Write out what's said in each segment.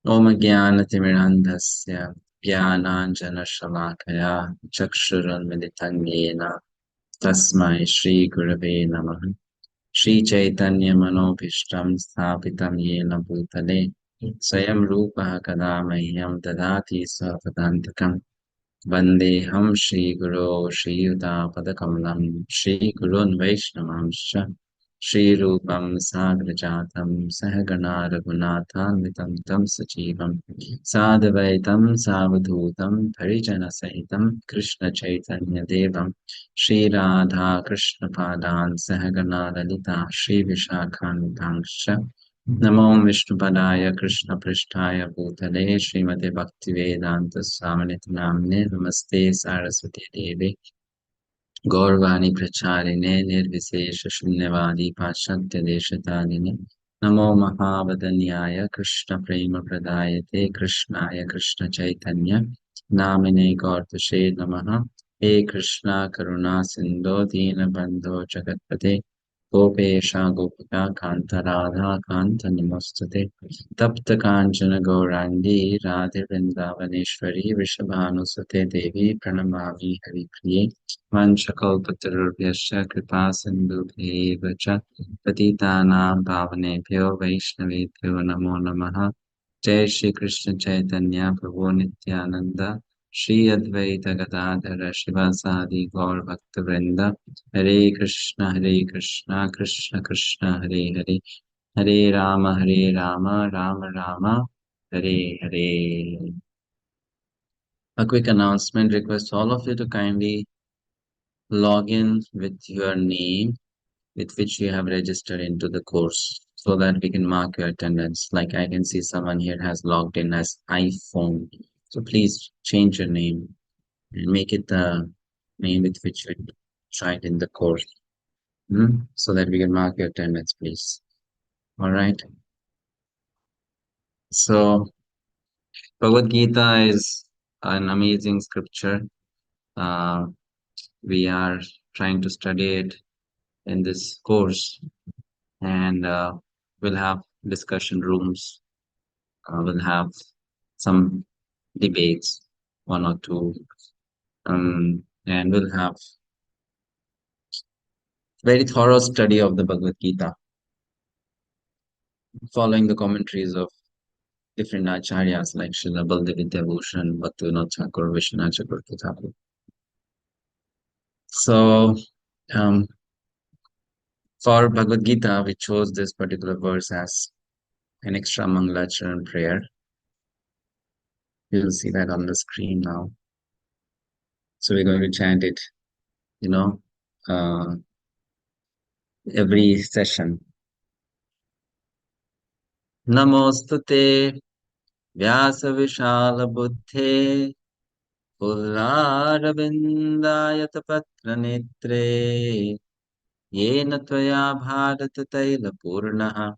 Om Jnanatimirandhasya Jnananjanashalakaya Chakshurunmilitam Yena Tasmai Shri Gurave Namaha. Shri Chaitanya Manobhishtam Sthapitam Yena Bhutale Swayam Rupa Kada Mahyam Dadati Savadantikam Vandeham Shri Guru Shri Yuta Padakamalam Shri Gurun Vaishnavamscha Shri Rupam Sagrajatam Sahagana Raghunathanvitam Tam Sajivam Sadvaitam Savadhutam Parijana Sahitam Krishna Chaitanya Devam Shri Radha Krishna Padan Sahagana Lalita Shri Vishakhantangscha Namo Vishnupadaya Krishna Prishtaya Bhutale Srimate Bhaktivedanta Swaminiti Namne Namaste Saraswati Devi Gaurvani Pracharine Nirvisesha Shunyavadi Pashantya Deshatarine Namo Mahavadanyaya Krishna Prema Pradayate Krishnaya Krishna Chaitanya Namine Gaurtashe Namaha He Krishna Karuna Sindho Dina Bandho Jagatpate Gopesha Gopika Kanta Radha Kanta Namostate Tapta Kanchana Gaurandi Radhe Vrindavaneshwari Vrishabhanusate Devi Pranamami Hari Priye Vanchakalpatarubhyascha Kripa Sindhubhyeva cha Patitanam Pavanebhyo Vaishnavebhyo Namo Namaha Jai Shri Krishna Chaitanya Prabhu Nityananda Shri Advaita Gadadhara Shivasadi Gaur Bhakta Vrinda Hare Krishna Krishna Krishna Hare Hare Hare Rama Rama Rama Hare Hare. A quick announcement: request all of you to kindly log in with your name with which you have registered into the course so that we can mark your attendance. Like I can see someone here has logged in as iPhone. So please change your name and make it the name with which you joined in the course. So that we can mark your attendance, please. All right. So Bhagavad-gita is an amazing scripture. Uh, we are trying to study it in this course, and we'll have discussion rooms. We'll have some debates, one or two, and we'll have very thorough study of the Bhagavad Gita, following the commentaries of different acharyas like Srila Baldevidya Bhaktivinoda Thakur, Vishwanath Chakravarti Thakur. So, um, for Bhagavad Gita, we chose this particular verse as an extra Mangalacharan prayer. You'll see that on the screen now. So we're going to chant it, uh, every session. Namostute Vyasa Vishal Buddhe Pullarabindayata Patra Netre Yena Tvaya Bharata Taila Purnaha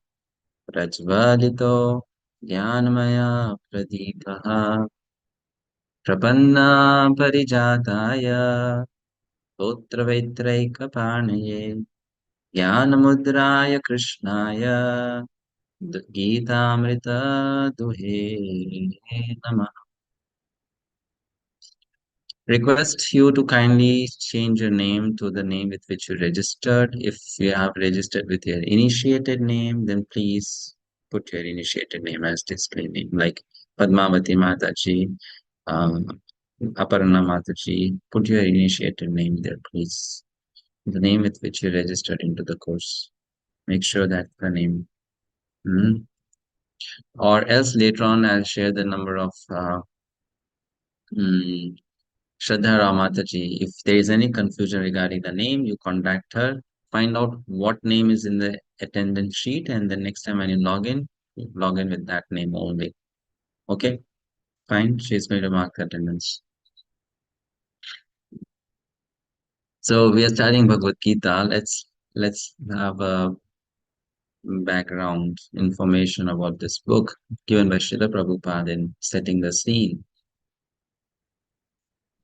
Prajvalito Jnanmaya Pradipaha Prapanna Parijataya Putra Vaitraika Panaye Jnanamudraya Krishnaya Gita-amrita Duhe Namah. Request you to kindly change your name to the name with which you registered. If you have registered with your initiated name, then please put your initiated name as display name, like Padmavati Mataji, um, Aparna Mataji. Put your initiated name there, please. The name with which you registered into the course. Make sure that's the name. Or else later on, I'll share the number of Shraddha Ramataji. If there is any confusion regarding the name, you contact her, find out what name is in the attendance sheet, and the next time when you log in with that name only. Okay, fine. She's going to mark the attendance. So we are studying Bhagavad Gita. Let's have a background information about this book given by Srila Prabhupada in setting the scene.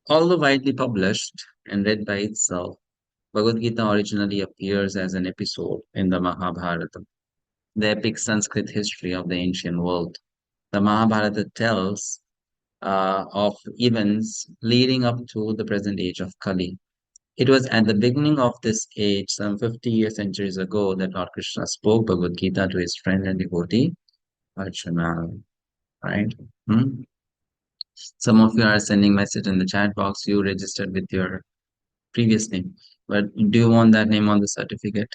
Although widely published and read by itself, Bhagavad Gita originally appears as an episode in the Mahabharata, the epic Sanskrit history of the ancient world. The Mahabharata tells of events leading up to the present age of Kali. It was at the beginning of this age, some 50 centuries ago, that Lord Krishna spoke Bhagavad-gita to his friend and devotee, Arjuna, right? Hmm? Some of you are sending message in the chat box. You registered with your previous name, but do you want that name on the certificate?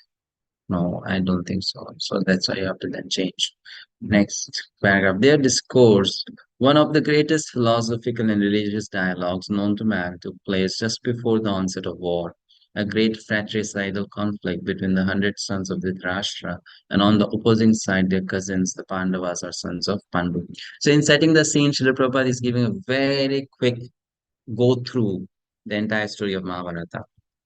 No, I don't think so. So that's why you have to then change. Next paragraph. Their discourse, one of the greatest philosophical and religious dialogues known to man, took place just before the onset of war. A great fratricidal conflict between the 100 sons of Dhritarashtra and on the opposing side their cousins, the Pandavas or sons of Pandu. So in setting the scene, Srila Prabhupada is giving a very quick go through the entire story of Mahabharata,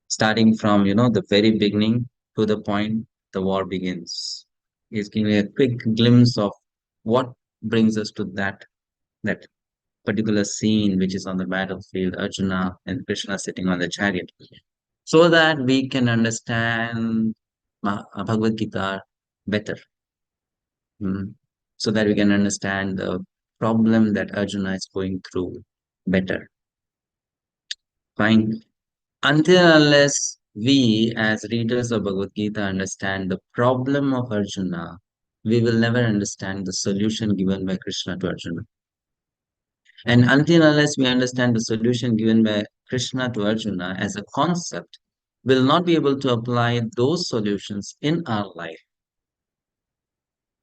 starting from the very beginning to the point the war begins. He's giving a quick glimpse of what brings us to that particular scene, which is on the battlefield, Arjuna and Krishna sitting on the chariot, so that we can understand Bhagavad Gita better, mm, so that we can understand the problem that Arjuna is going through better. Fine. Until unless we, as readers of Bhagavad Gita, understand the problem of Arjuna, we will never understand the solution given by Krishna to Arjuna. And until unless we understand the solution given by Krishna to Arjuna as a concept, we'll not be able to apply those solutions in our life.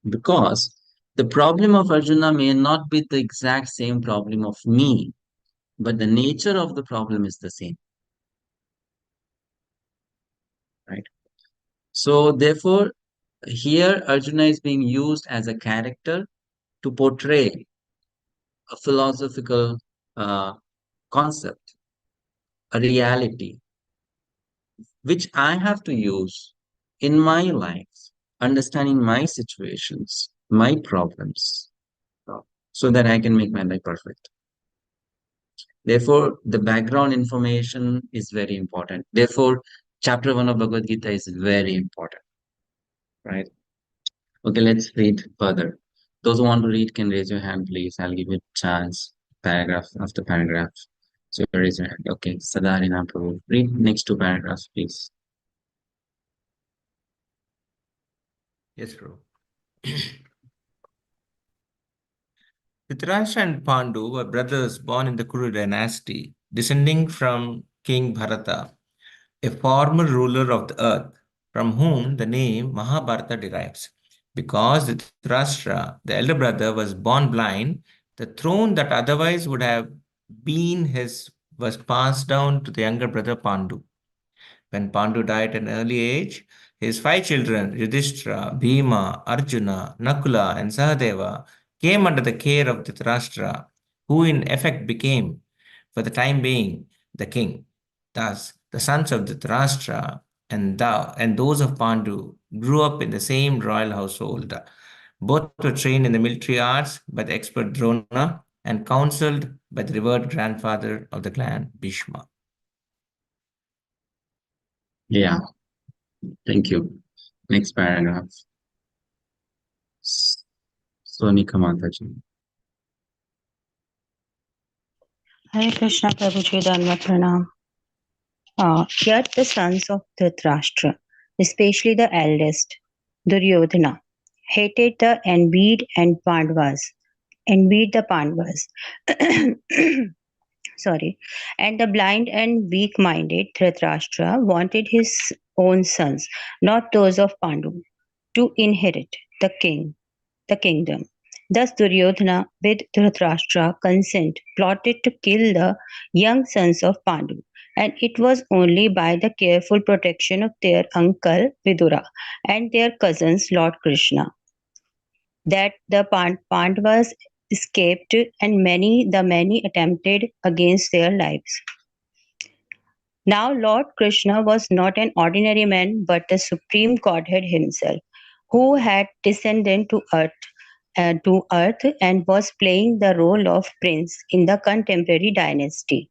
Because the problem of Arjuna may not be the exact same problem of me, but the nature of the problem is the same, right? So therefore, here Arjuna is being used as a character to portray a philosophical uh, concept, a reality, which I have to use in my life, understanding my situations, my problems, so that I can make my life perfect. Therefore, the background information is very important. Therefore, chapter 1 of Bhagavad Gita is very important, right? Okay, let's read further. Those who want to read can raise your hand, please. I'll give you a chance, paragraph after paragraph. So raise your hand. Okay, Sadarina Prabhu. Read next two paragraphs, please. Yes, bro. Dhritarashtra and Pandu were brothers born in the Kuru dynasty, descending from King Bharata, a former ruler of the earth, from whom the name Mahabharata derives. Because Dhritarashtra, the elder brother, was born blind, the throne that otherwise would have been his was passed down to the younger brother Pandu. When Pandu died at an early age, his five children, Yudhishthira, Bhima, Arjuna, Nakula, and Sahadeva, came under the care of Dhritarashtra, who in effect became, for the time being, the king. Thus, the sons of Dhritarashtra and those of Pandu grew up in the same royal household. Both were trained in the military arts by the expert Drona and counseled by the revered grandfather of the clan, Bhishma. Yeah, thank you. Next paragraph. Sonika Mataji. Hare Krishna Prabhuji Dharma Pranam. Yet the sons of Dhritarashtra, especially the eldest, Duryodhana, hated the envied the Pandavas. Sorry, and the blind and weak-minded Dhritarashtra wanted his own sons, not those of Pandu, to inherit the kingdom. Thus Duryodhana, with Dhritarashtra consent, plotted to kill the young sons of Pandu, and it was only by the careful protection of their uncle Vidura and their cousins Lord Krishna that the Pandavas escaped, and many attempted against their lives. Now Lord Krishna was not an ordinary man, but the supreme Godhead himself, who had descended to earth and was playing the role of prince in the contemporary dynasty.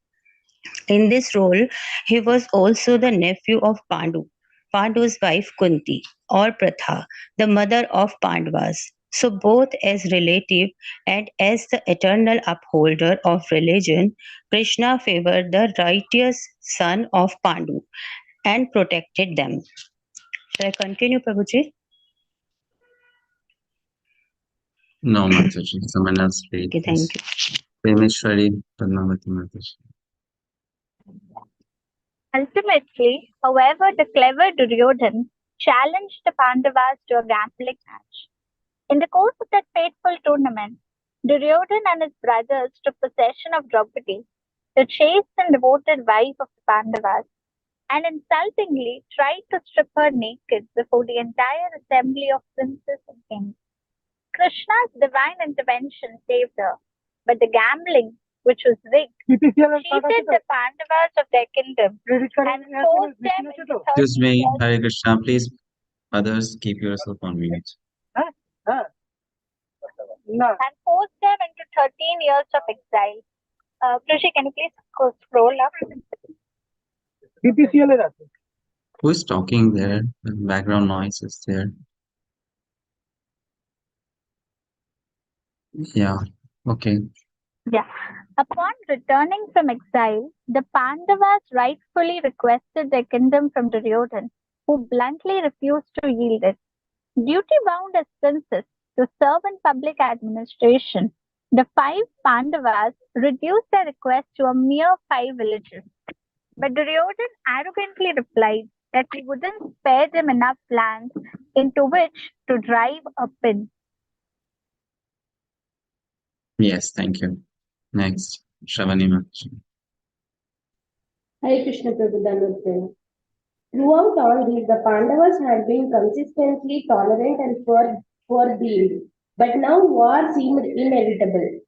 In this role, he was also the nephew of Pandu's wife Kunti, or Pratha, the mother of Pandavas. So, both as relative and as the eternal upholder of religion, Krishna favored the righteous son of Pandu and protected them. Shall I continue, Prabhuji? No, Mataji. Someone else read, Okay, please. thank you. Premeshwari Padmavati Mataji. Ultimately, however, the clever Duryodhan challenged the Pandavas to a gambling match. In the course of that fateful tournament, Duryodhan and his brothers took possession of Draupadi, the chaste and devoted wife of the Pandavas, and insultingly tried to strip her naked before the entire assembly of princes and kings. Krishna's divine intervention saved her, but the gambling, which was rigged, cheated the Pandavas of their kingdom and forced them into Excuse 13 me, years, Hare Krishna, please. Others, keep yourself on mute. and forced them into 13 years of exile. Krishi, can you please scroll up? Who is talking there? The background noise is there. Yeah, okay. Yeah. Upon returning from exile, the Pandavas rightfully requested their kingdom from Duryodhan, who bluntly refused to yield it. Duty bound as princes to serve in public administration, the five Pandavas reduced their request to a mere 5 villages. But Duryodhan arrogantly replied that he wouldn't spare them enough land into which to drive a pin. Yes, thank you. Next, Shravani Mataji. Hare Krishna Prabhu Dhanurjana. Throughout all this, the Pandavas had been consistently tolerant and forbearing, but now war seemed inevitable.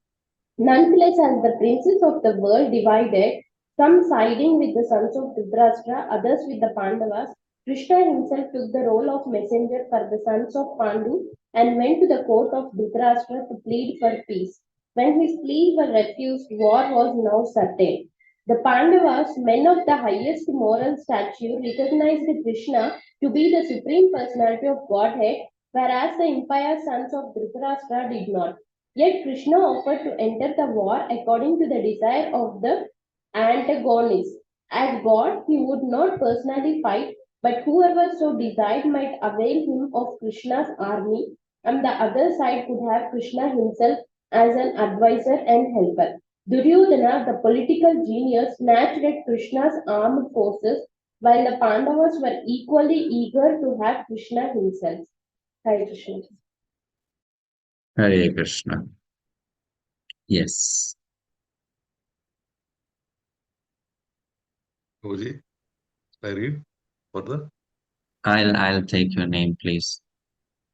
Nonetheless, as the princes of the world divided, some siding with the sons of Dhritarashtra, others with the Pandavas, Krishna himself took the role of messenger for the sons of Pandu and went to the court of Dhritarashtra to plead for peace. When his pleas were refused, war was now certain. The Pandavas, men of the highest moral stature, recognized Krishna to be the supreme personality of Godhead, whereas the impious sons of Dhritarashtra did not. Yet Krishna offered to enter the war according to the desire of the antagonists. As God, he would not personally fight, but whoever so desired might avail him of Krishna's army, and the other side could have Krishna himself as an advisor and helper. Duryodhana, the political genius, snatched at Krishna's armed forces, while the Pandavas were equally eager to have Krishna himself. Hare Krishna. Hare Krishna. Yes. Guruji, I read further. I'll take your name, please.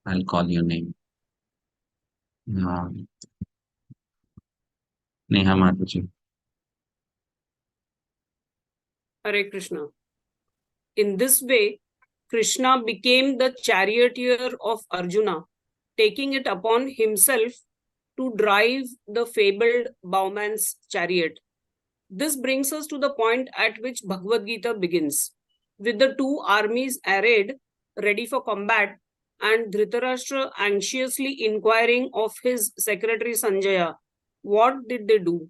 I'll call your name. Neha Mataji. Hare Krishna. In this way, Krishna became the charioteer of Arjuna, taking it upon himself to drive the fabled bowman's chariot. This brings us to the point at which Bhagavad-gita begins, with the two armies arrayed, ready for combat, and Dhritarashtra anxiously inquiring of his secretary Sanjaya, what did they do?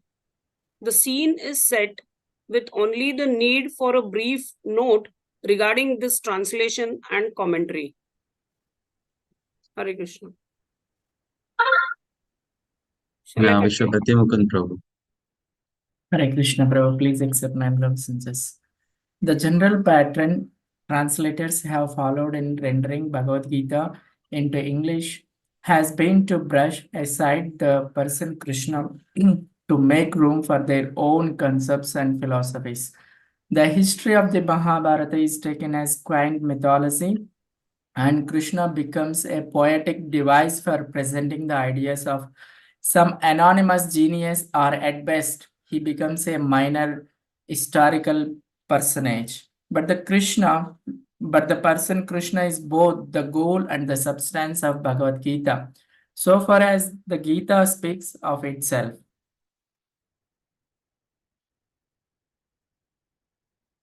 The scene is set with only the need for a brief note regarding this translation and commentary. Hare Krishna. Shall I continue? Vishwapati Mukund Prabhu. Hare Krishna Prabhu, please accept my obeisances. The general pattern translators have followed in rendering Bhagavad Gita into English has been to brush aside the person Krishna to make room for their own concepts and philosophies. The history of the Mahabharata is taken as quaint mythology, and Krishna becomes a poetic device for presenting the ideas of some anonymous genius, or at best, he becomes a minor historical personage. But the person Krishna is both the goal and the substance of Bhagavad Gita, so far as the Gita speaks of itself.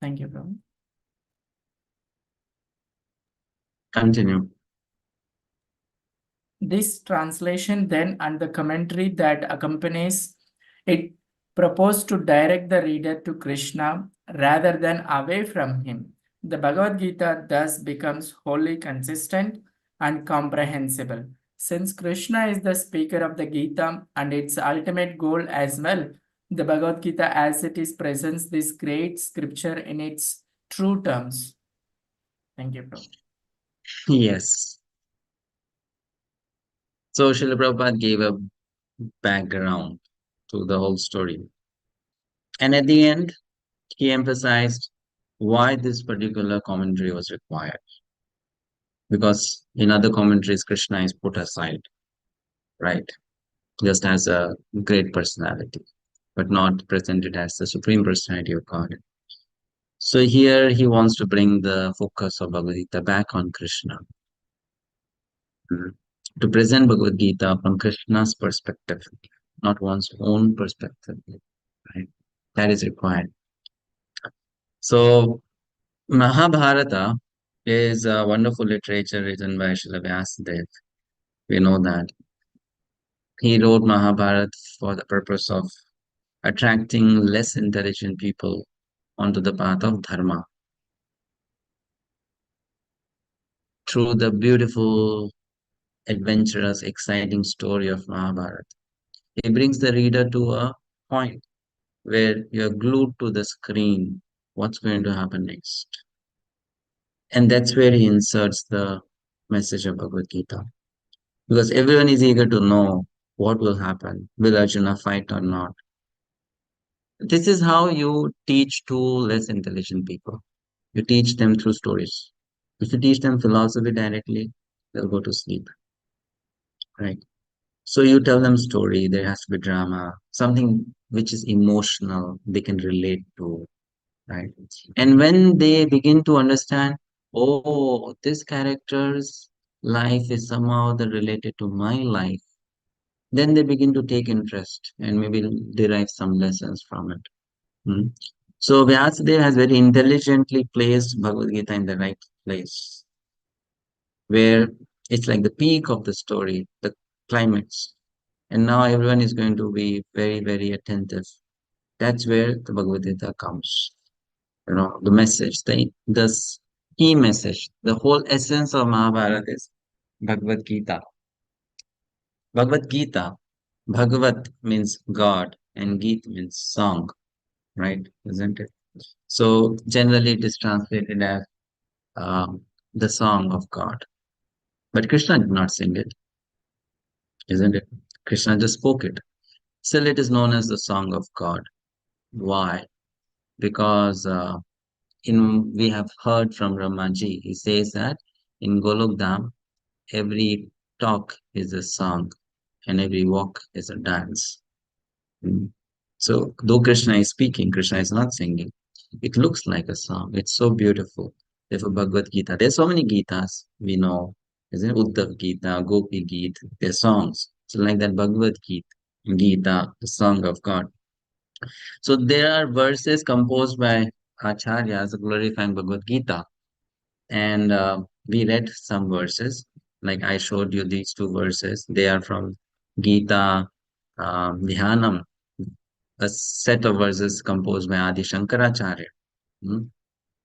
Thank you, Prabhu. Continue. This translation then and the commentary that accompanies it propose to direct the reader to Krishna rather than away from him. The Bhagavad Gita thus becomes wholly consistent and comprehensible. Since Krishna is the speaker of the Gita and its ultimate goal as well, the Bhagavad Gita as it is presents this great scripture in its true terms. Thank you, Prabhu. Yes. So Srila Prabhupada gave a background to the whole story. And at the end, he emphasized why this particular commentary was required. Because in other commentaries, Krishna is put aside, right? Just as a great personality, but not presented as the supreme personality of God. So here he wants to bring the focus of Bhagavad Gita back on Krishna. To present Bhagavad Gita from Krishna's perspective, not one's own perspective, right? That is required. So Mahabharata is a wonderful literature written by Srila Vyasadeva. We know that. He wrote Mahabharata for the purpose of attracting less intelligent people onto the path of dharma through the beautiful, adventurous, exciting story of Mahabharata. He brings the reader to a point where you're glued to the screen. What's going to happen next? And that's where he inserts the message of Bhagavad Gita. Because everyone is eager to know what will happen. Will Arjuna fight or not? This is how you teach to less intelligent people. You teach them through stories. If you teach them philosophy directly, they'll go to sleep. Right? So you tell them story, there has to be drama, something which is emotional, they can relate to, right? And when they begin to understand, oh, this character's life is somehow related to my life, then they begin to take interest and maybe derive some lessons from it. Hmm. So Vyasadeva has very intelligently placed Bhagavad Gita in the right place, where it's like the peak of the story, the climax. And now everyone is going to be very, very attentive. That's where the Bhagavad Gita comes. The message, the key message, the whole essence of Mahabharata is Bhagavad Gita. Bhagavad Gita, Bhagavat means God and Gita means song, right? Isn't it? So generally it is translated as the song of God. But Krishna did not sing it, isn't it? Krishna just spoke it. Still it is known as the song of God. Why? Because we have heard from Ramaji, he says that in Golokdam, every talk is a song and every walk is a dance. So though Krishna is speaking, Krishna is not singing. It looks like a song. It's so beautiful. Therefore, Bhagavad Gita, there's so many Gitas we know. Isn't it? Uddhav Gita, Gopi Gita, they're songs. So like that Bhagavad Gita, the song of God. So there are verses composed by Acharyas glorifying Bhagavad Gita. And we read some verses, like I showed you these two verses. They are from Gita Dhyanam, a set of verses composed by Adi Shankaracharya.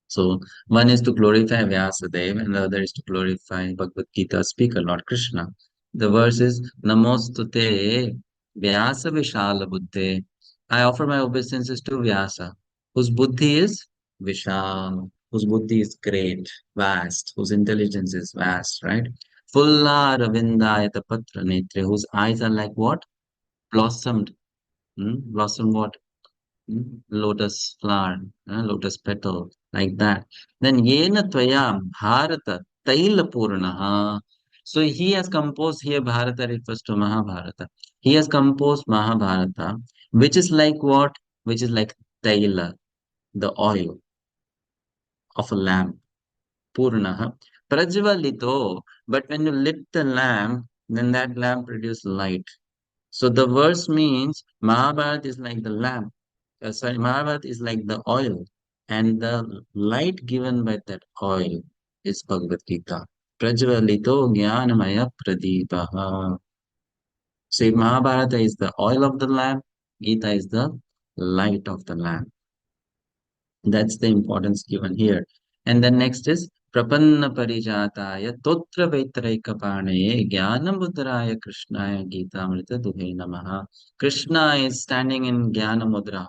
So one is to glorify Vyasadeva and the other is to glorify Bhagavad Gita speaker, Lord Krishna. The verse is Namostute Vyasa Vishala Buddhe. I offer my obeisances to Vyasa, whose buddhi is Vishal, whose buddhi is great, vast, whose intelligence is vast, right? Fulla Ravindayata Patra Netre, whose eyes are like what? Blossomed. Blossom what? Lotus flower, lotus petal, like that. Then Yena Tvaya Bharata Taila Purnaha. So he has composed here, Bharata refers to Mahabharata. He has composed Mahabharata, which is like what? Which is like Taila, the oil of a lamp. Purnaha. Prajvalito. But when you lit the lamp, then that lamp produces light. So the verse means Mahabharata is like the lamp. Mahabharata is like the oil, and the light given by that oil is Bhagavad Gita. prajvalito jnanamaya pradipaha. So Mahabharata is the oil of the lamp, Gita is the light of the lamp. That's the importance given here. And then next is Prapanna Parijataya Totra Vaitraikapanaye Jnana Mudraya Krishnaya Gita Amrita Duhe Namaha. Krishna is standing in Jnana Mudra,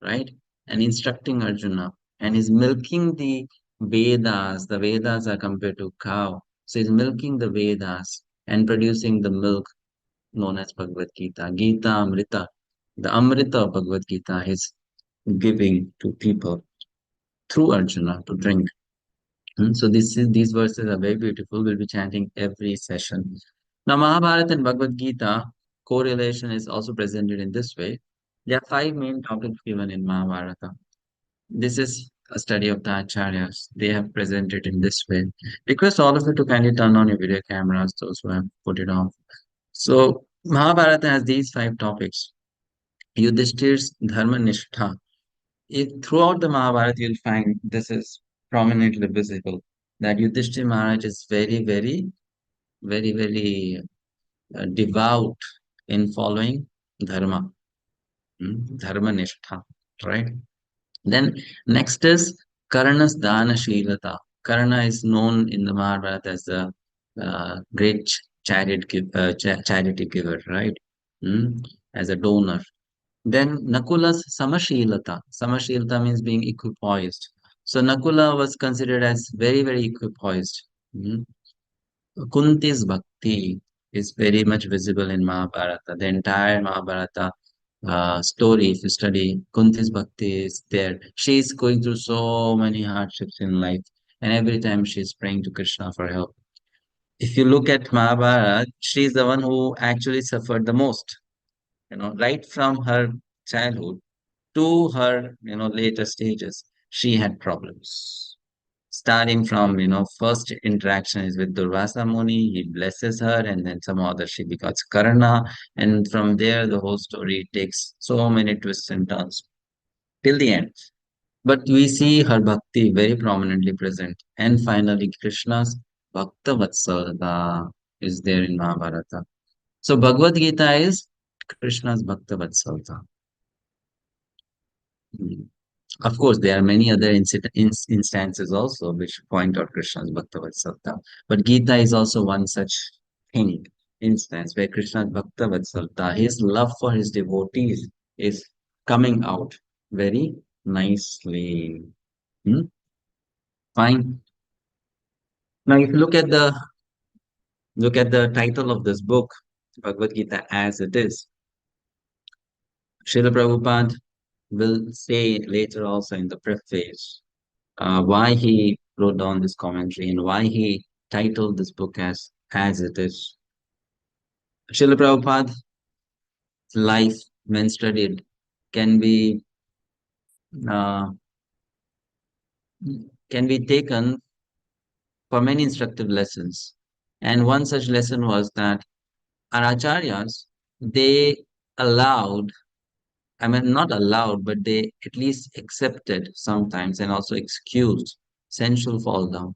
right? And instructing Arjuna. And he's milking the Vedas. The Vedas are compared to cow. So he's milking the Vedas and producing the milk known as Bhagavad-gita. Gita Amrita. The Amrita of Bhagavad-gita is giving to people through Arjuna to drink. So these verses are very beautiful. We'll be chanting every session. Now, Mahabharata and Bhagavad Gita correlation is also presented in this way. There are 5 main topics given in Mahabharata. This is a study of the Acharyas. They have presented in this way. Request all of you to kindly turn on your video cameras, those who have put it off. So, Mahabharata has these 5 topics. Yudhishthir's Dharma Nishtha. If throughout the Mahabharata you'll find this is prominently visible, that Yudhishthira Maharaj is very devout in following dharma, dharma nishtha, right? Then next is Karna's dana shilata. Karna is known in the Mahabharata as the great charity giver, right? As a donor. Then Nakula's Samashilata. Samashilata means being equipoised. So Nakula was considered as very equipoised. Kunti's Bhakti is very much visible in Mahabharata. The entire Mahabharata story, if you study, Kunti's Bhakti is there. She is going through so many hardships in life, and every time she is praying to Krishna for help. If you look at Mahabharata, she is the one who actually suffered the most. Right from her childhood to her, later stages, she had problems. Starting from, first interaction is with Durvasa Muni, he blesses her, and then some other she becomes Karna, and from there the whole story takes so many twists and turns till the end. But we see her bhakti very prominently present. And finally, Krishna's Bhakta Vatsalta is there in Mahabharata. So Bhagavad Gita is Krishna's Bhakta Vatsalta. Of course, there are many other instances also which point out Krishna's Bhakta Vatsalta. But Gita is also one such thing, instance where Krishna's Bhakta Vatsalta, his love for his devotees, is coming out very nicely. Fine. Now, if you look at the title of this book, Bhagavad Gita as it is, Srila Prabhupada will say later also in the preface why he wrote down this commentary and why he titled this book as it is. Srila Prabhupada's life, when studied, can be taken for many instructive lessons. And one such lesson was that our acharyas, they allowed, not allowed, but they at least accepted sometimes and also excused sensual fall down.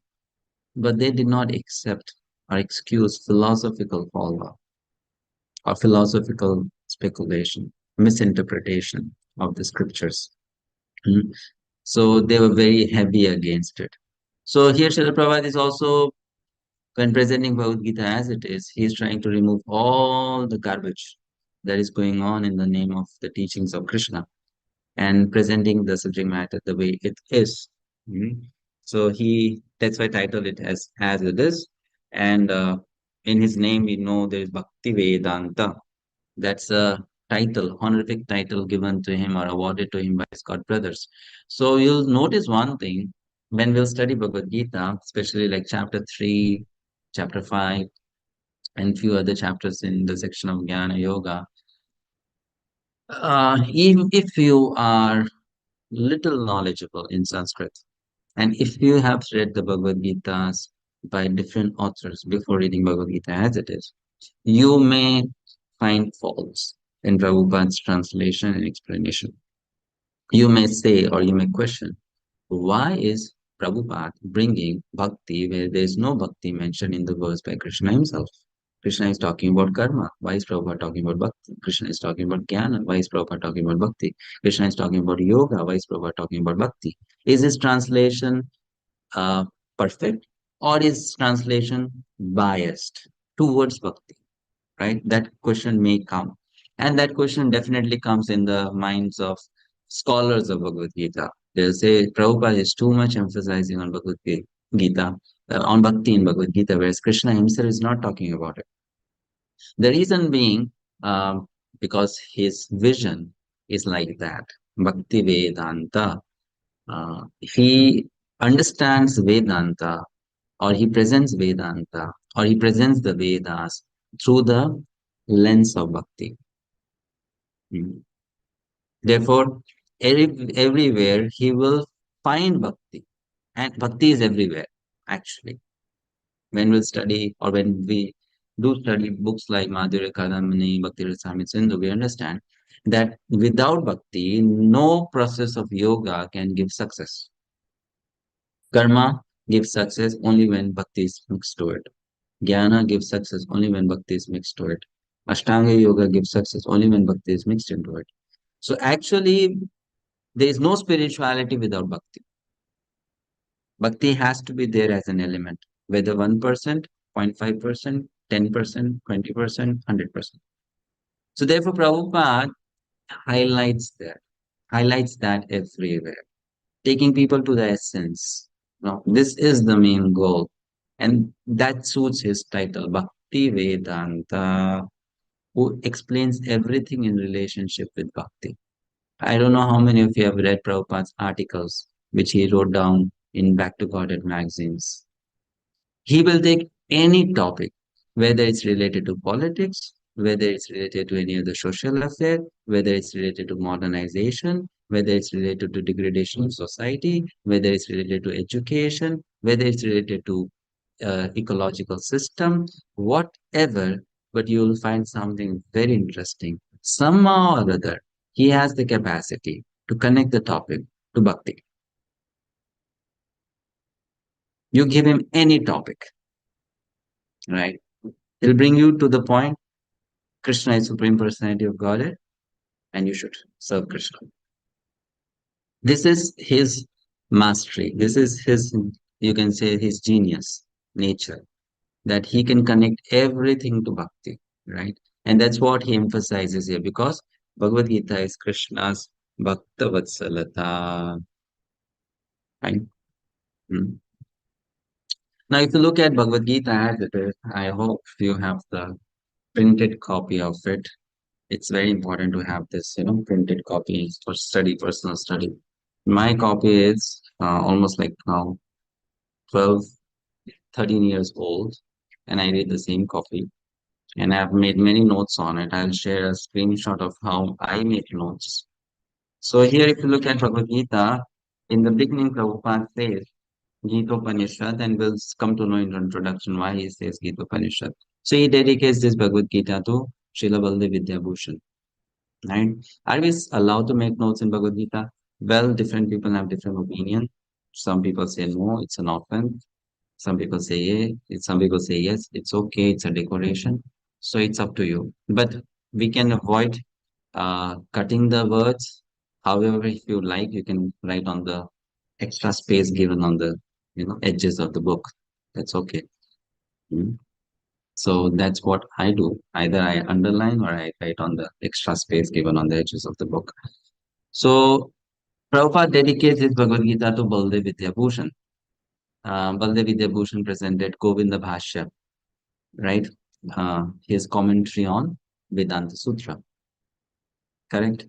But they did not accept or excuse philosophical fall down or philosophical speculation, misinterpretation of the scriptures. So they were very heavy against it. So here Srila Prabhupada is also, when presenting Bhagavad Gita as it is, he is trying to remove all the garbage that is going on in the name of the teachings of Krishna and presenting the subject matter the way it is. So that's why I titled it as it is. And in his name, we know there is Bhakti Vedanta. That's a title, honorific title given to him or awarded to him by his god brothers. So you'll notice one thing when we'll study Bhagavad Gita, especially like chapter 3, chapter 5, and few other chapters in the section of Jnana Yoga. Even if you are little knowledgeable in Sanskrit, and if you have read the Bhagavad Gitas by different authors before reading Bhagavad Gita as it is, you may find faults in Prabhupada's translation and explanation. You may say or you may question, why is Prabhupada bringing bhakti where there is no bhakti mentioned in the verse by Krishna himself. Krishna is talking about karma. Why is Prabhupada talking about bhakti? Krishna is talking about jnana. Why is Prabhupada talking about bhakti? Krishna is talking about yoga. Why is Prabhupada talking about bhakti? Is this translation perfect, or is translation biased towards bhakti? Right? That question may come. And that question definitely comes in the minds of scholars of Bhagavad-gita. They'll say Prabhupada is too much emphasizing on Bhagavad-gita, on bhakti in Bhagavad-gita, whereas Krishna himself is not talking about it. The reason being, because his vision is like that. Bhakti Vedanta. He understands Vedanta, or he presents Vedanta, or he presents the Vedas through the lens of bhakti. Therefore, everywhere he will find bhakti, and bhakti is everywhere, actually. When we study, or when we do study books like Madhurya Kadamini, Bhakti Rasamrita Sindhu, we understand that without bhakti, no process of yoga can give success. Karma gives success only when bhakti is mixed to it. Jnana gives success only when bhakti is mixed to it. Ashtanga yoga gives success only when bhakti is mixed into it. So actually, there is no spirituality without bhakti. Bhakti has to be there as an element, whether 1%, 0.5%, 10%, 20%, 100%. So therefore, Prabhupada highlights that everywhere, taking people to the essence. Now, this is the main goal. And that suits his title, Bhakti Vedanta, who explains everything in relationship with bhakti. I don't know how many of you have read Prabhupada's articles, which he wrote down in Back to Godhead magazines. He will take any topic, whether it's related to politics, whether it's related to any other social affair, whether it's related to modernization, whether it's related to degradation of society, whether it's related to education, whether it's related to ecological system, whatever, but you will find something very interesting. Somehow or other, he has the capacity to connect the topic to bhakti. You give him any topic, right? He'll bring you to the point Krishna is Supreme Personality of Godhead, and you should serve Krishna. This is his mastery. This is his, you can say, his genius nature, that he can connect everything to bhakti, right? And that's what he emphasizes here, because Bhagavad Gita is Krishna's Bhakta Vatsalata, right? Now, if you look at Bhagavad Gita as it is, I hope you have the printed copy of it. It's very important to have this, printed copy for study, personal study. My copy is almost like now 12, 13 years old, and I read the same copy. And I've made many notes on it. I'll share a screenshot of how I make notes. So here, if you look at Bhagavad Gita, in the beginning, Prabhupada says Gita Upanishad, and we'll come to know in the introduction why he says Gita Upanishad. So he dedicates this Bhagavad Gita to Srila Baldev Vidyabhushan. Right? Are we allowed to make notes in Bhagavad Gita? Well, different people have different opinion. Some people say no, it's an offense. Some people say yeah. Some people say yes, it's okay, it's a decoration. So it's up to you. But we can avoid cutting the words. However, if you like, you can write on the extra space given on the edges of the book. That's okay. So that's what I do. Either I underline or I write on the extra space given on the edges of the book. So Prabhupada dedicates his Bhagavad Gita to Baldev Vidyabhushan. Baldev Vidyabhushan presented Govinda Bhashya, right? His commentary on Vedanta Sutra. Correct?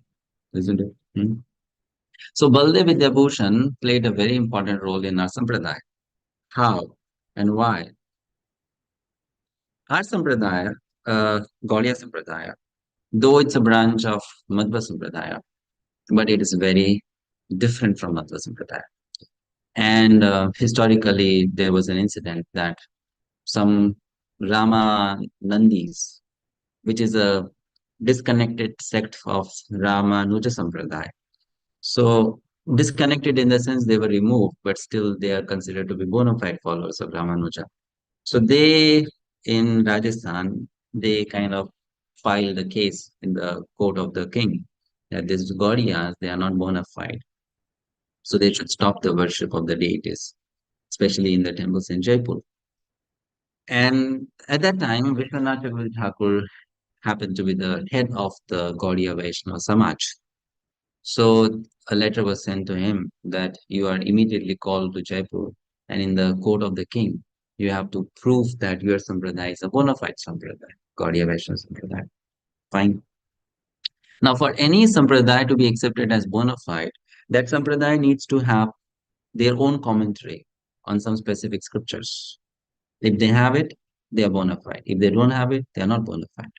Isn't it? So Baldev Vidyabhushan played a very important role in our Sampradaya. How and why? Our Sampradaya, Gaudiya Sampradaya, though it's a branch of Madhva Sampradaya, but it is very different from Madhva Sampradaya. And historically, there was an incident that some Rama Nandis, which is a disconnected sect of Ramanuja Sampradaya. So disconnected in the sense they were removed, but still they are considered to be bona fide followers of Ramanuja. So they, in Rajasthan, they kind of filed a case in the court of the king that these Gaudiyas, they are not bona fide. So they should stop the worship of the deities, especially in the temples in Jaipur. And at that time, Vishwanath Thakur happened to be the head of the Gaudiya Vaishnava Samaj. So a letter was sent to him that you are immediately called to Jaipur, and in the court of the king, you have to prove that your sampradaya is a bona fide sampradaya, Gaudiya Vaishnava sampradaya. Fine. Now, for any sampradaya to be accepted as bona fide, that sampradaya needs to have their own commentary on some specific scriptures. If they have it, they are bona fide. If they don't have it, they are not bona fide.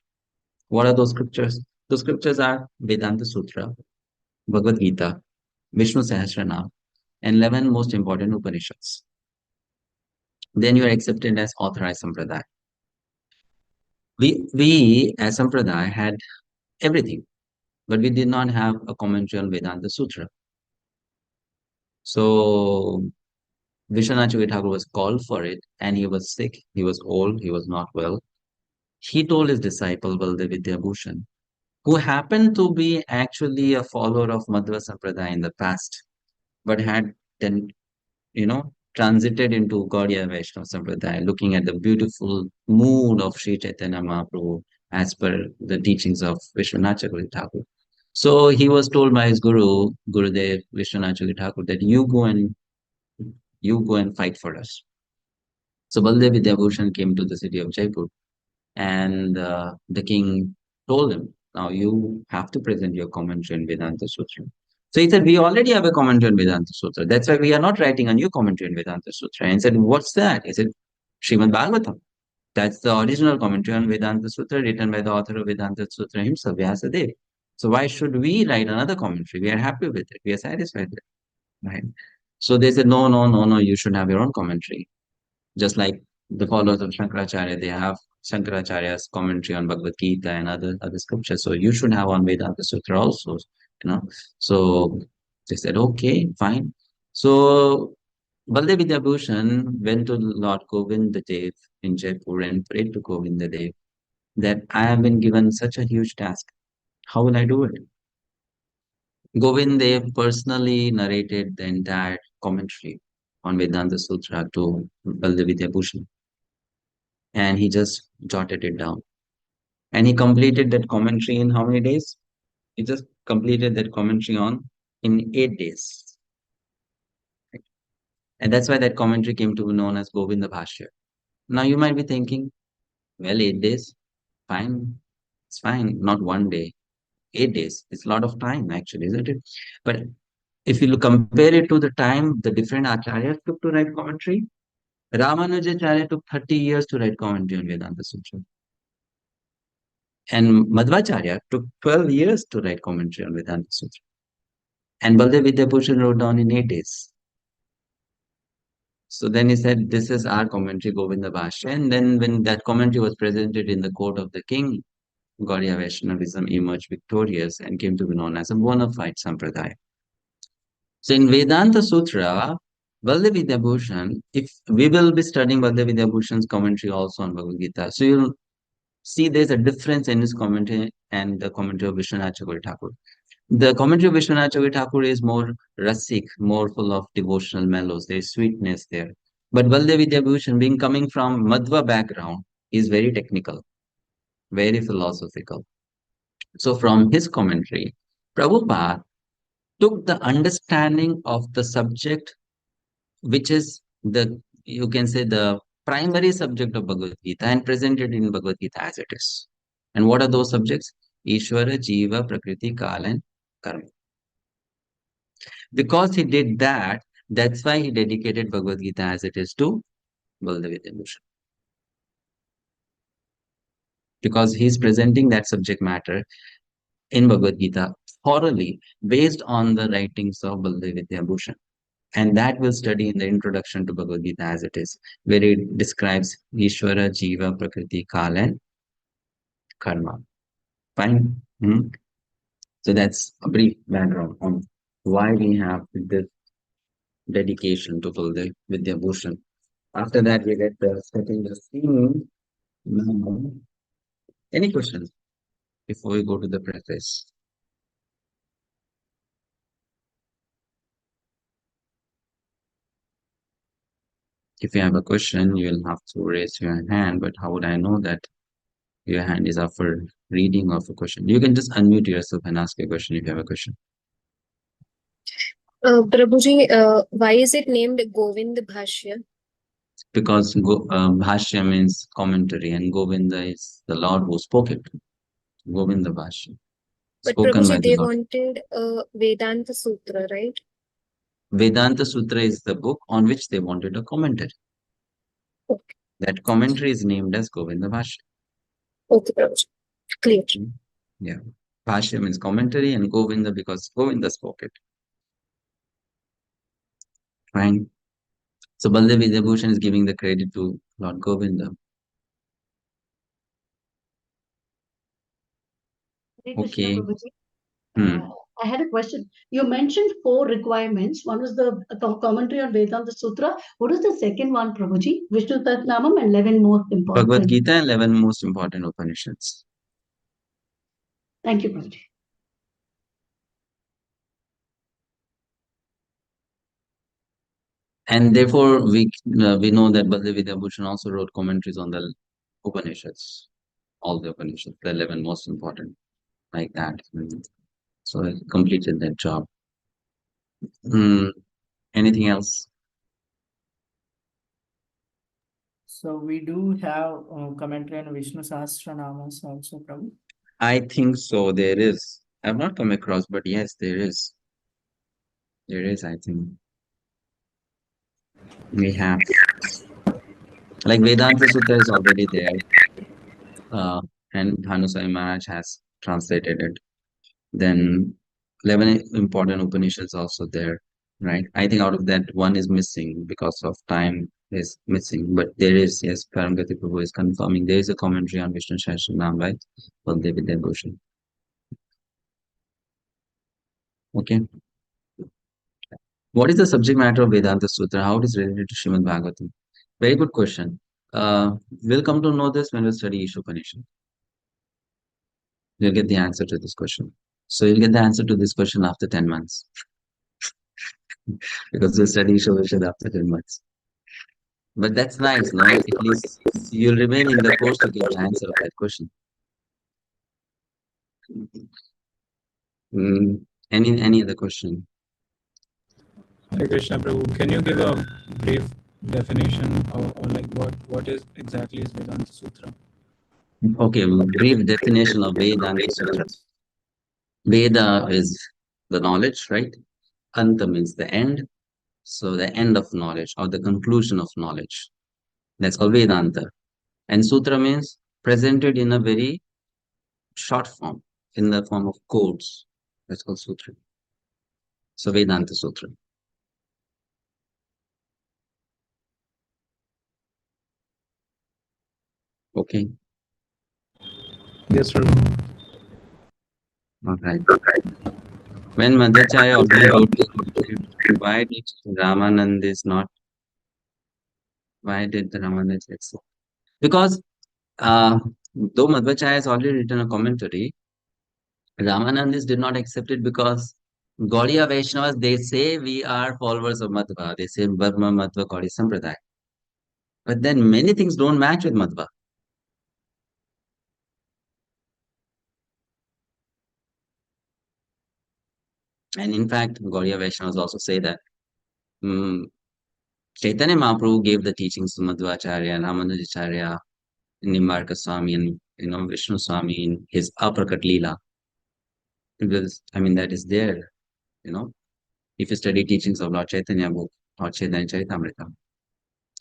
What are those scriptures? Those scriptures are Vedanta Sutra, Bhagavad-gita, Vishnu Sahasranam, and 11 most important Upanishads. Then you are accepted as authorized sampradaya. We as sampradaya had everything, but we did not have a commentary on Vedanta Sutra. So Vishwanath Thakur was called for it, and he was sick, he was old, he was not well. He told his disciple Baldev Vidyabhushan, who happened to be actually a follower of Madhva Sampradaya in the past, but had then, transited into Gaudiya Vaishnava Sampradaya, looking at the beautiful mood of Sri Chaitanya Mahaprabhu as per the teachings of Vishwanath Thakur. So he was told by his guru, Gurudev Vishwanath Thakur, that you go and fight for us. So Baldev Vidyabhushan came to the city of Jaipur, and the king told him, now you have to present your commentary on Vedanta Sutra. So he said, we already have a commentary on Vedanta Sutra. That's why we are not writing a new commentary on Vedanta Sutra. And he said, what's that? He said, Srimad Bhagavatam. That's the original commentary on Vedanta Sutra written by the author of Vedanta Sutra himself, Vyasadeva. So why should we write another commentary? We are happy with it. We are satisfied with it. Right? So they said, no, you should have your own commentary. Just like the followers of Shankaracharya, they have Shankaracharya's commentary on Bhagavad-gita and other scriptures. So you should have on Vedanta Sutra also, So they said, okay, fine. So Baldev Vidyabhushan went to Lord Govindadev in Jaipur and prayed to Govindadev that I have been given such a huge task. How will I do it? Govindadev personally narrated the entire commentary on Vedanta Sutra to Baldev Vidyabhushan, and he just jotted it down. And he completed that commentary in how many days? He just completed that commentary in 8 days. And that's why that commentary came to be known as Govinda Bhashya. Now you might be thinking, well, 8 days, fine. It's fine, not 1 day. 8 days, it's a lot of time actually, isn't it? But if you compare it to the time the different acharyas took to write commentary, Ramanujacharya took 30 years to write commentary on Vedanta Sutra. And Madhvacharya took 12 years to write commentary on Vedanta Sutra. And Baldev Vidyabhushan wrote down in 8 days. So then he said, this is our commentary, Govinda Bhashya. And then when that commentary was presented in the court of the king, Gaudiya Vaishnavism emerged victorious and came to be known as a bona fide sampradaya. So in Vedanta Sutra, Baldev Vidyabhushan, if we will be studying Baldev Vidyabhushan's commentary also on Bhagavad-gita, so you'll see there's a difference in his commentary and the commentary of Vishwanath Thakur. The commentary of Vishwanath Thakur is more rasik, more full of devotional mellows. There's sweetness there. But Baldev Vidyabhushan, being coming from Madhva background, is very technical, very philosophical. So from his commentary, Prabhupada took the understanding of the subject, which is you can say the primary subject of Bhagavad Gita, and presented in Bhagavad Gita as it is. And what are those subjects? Ishvara, Jiva, Prakriti, Kala, and Karma. Because he did that, that's why he dedicated Bhagavad Gita as it is to Baldev Vidyabhushan. Because he's presenting that subject matter in Bhagavad Gita thoroughly based on the writings of Baldev Vidyabhushan. And that we'll study in the introduction to Bhagavad Gita as it is, where it describes Ishvara, Jiva, Prakriti, Kala, and Karma. Fine. So that's a brief background on why we have this dedication to Baldev Vidyabhushan. After that, we get setting the scene. Now, any questions before we go to the preface? If you have a question, you will have to raise your hand, but how would I know that your hand is up for reading of a question? You can just unmute yourself and ask a question if you have a question. Prabhuji, why is it named Govind Bhashya? Because Bhashya means commentary and Govinda is the Lord who spoke it. Govinda Bhashya. But Spoken by Prabhuji, the they Lord. wanted a Vedanta Sutra, right? Vedanta Sutra is the book on which they wanted a commentary. Okay. That commentary is named as Govinda Bhashya. Okay, Prabhuji. Clear. Yeah. Bhashya means commentary and Govinda because Govinda spoke it. Fine. So Baldev Vidyabhushan is giving the credit to Lord Govinda. Hare Krishna, Okay. Prabhuji. I had a question. You mentioned 4 requirements. One was the commentary on Vedanta Sutra. What is the second one, Prabhuji? Vishnu Tatnamam and 11 more important. Bhagavad-gita and 11 most important Upanishads. Thank you, Prabhuji. And therefore, we know that Baldev Vidyabhushan also wrote commentaries on the Upanishads. All the Upanishads, the 11 most important, like that. So I completed that job. Anything else? So we do have commentary on Vishnu Sahasranamas also, Prabhu. I think so. There is. I've not come across, but yes, there is. There is, I think. We have. Like Vedanta Sutra is already there. And Bhanusai Maharaj has translated it. Then 11 important Upanishads also there, right? I think out of that, one is missing because of time is missing. But there is, yes, Paramgati Prabhu is confirming there is a commentary on Vishnu Sahasranam, right? Baldev Vidyabhushan. Okay. What is the subject matter of Vedanta Sutra? How it is related to Srimad Bhagavatam? Very good question. We'll come to know this when we study Ishopanishad. You'll get the answer to this question. So you'll get the answer to this question after 10 months. Because we'll study Ishopanishad after 10 months. But that's nice, no? At least you'll remain in the course to get the answer of that question. Any other question? Hare Krishna Prabhu, can you give a brief definition or like what is exactly is Vedanta Sutra? Okay, brief definition of Vedanta Sutra. Veda is the knowledge, right? Anta means the end. So the end of knowledge or the conclusion of knowledge. That's called Vedanta. And Sutra means presented in a very short form, in the form of codes. That's called Sutra. So Vedanta Sutra. Okay. Yes, sir. Okay. When Madhvacharya already wrote the why did Ramanand is not? Why did the Ramanand accept? Because though Madhvacharya has already written a commentary, Ramanandis did not accept it because Gaudiya Vaishnavas, they say we are followers of Madhva. They say Brahma, Madhva, Gaudiya Sampradaya. But then many things don't match with Madhva. And in fact, Gaudiya Vaishnavas also say that Chaitanya Mahaprabhu gave the teachings to Madhvacharya, Ramanujacharya, Nimbarka Swami, and Vishnu Swami in his Aprakat Leela. Because that is there, if you study teachings of Lord Chaitanya book or Chaitanya Charitamrita.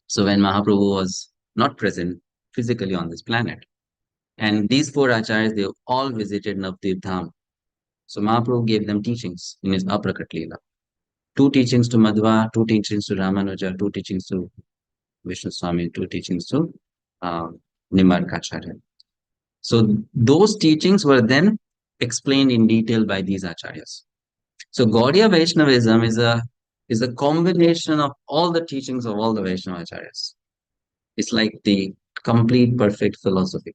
So when Mahaprabhu was not present physically on this planet, and these 4 acharyas, they all visited Navdeep Dham. So Mahaprabhu gave them teachings in his Aprakat Leela. 2 teachings to Madhva, 2 teachings to Ramanuja, 2 teachings to Vishnu Swami, 2 teachings to Nimbarkacharya. So those teachings were then explained in detail by these acharyas. So Gaudiya Vaishnavism is a combination of all the teachings of all the Vaishnava acharyas. It's like the complete perfect philosophy.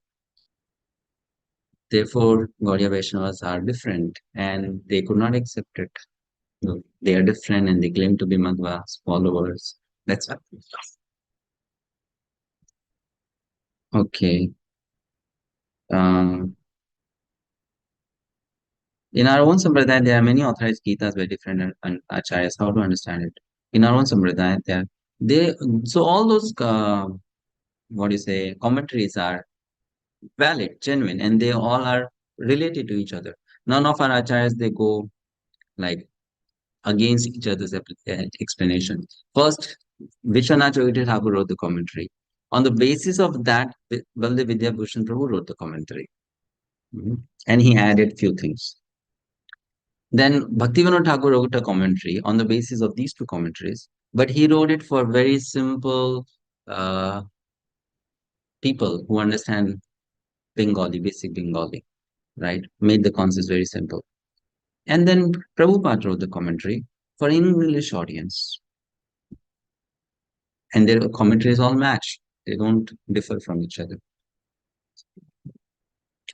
Therefore, Gaudiya Vaishnavas are different and they could not accept it. They are different and they claim to be Madhva's followers. That's why. Okay. In our own Sampradaya, there are many authorized Gitas by different acharyas. How to understand it? In our own Sampradaya, so all those commentaries are valid, genuine, and they all are related to each other. None of our acharyas they go like against each other's explanation. First, Vishwanath Chakravarti Thakur wrote the commentary. On the basis of that, Baldev Vidya Bhushan Prabhu wrote the commentary. And he added few things. Then Bhaktivinoda Thakur wrote a commentary on the basis of these two commentaries, but he wrote it for very simple people who understand Bengali, basic Bengali, right? Made the concepts very simple. And then Prabhupada wrote the commentary for English audience. And their commentaries all match. They don't differ from each other.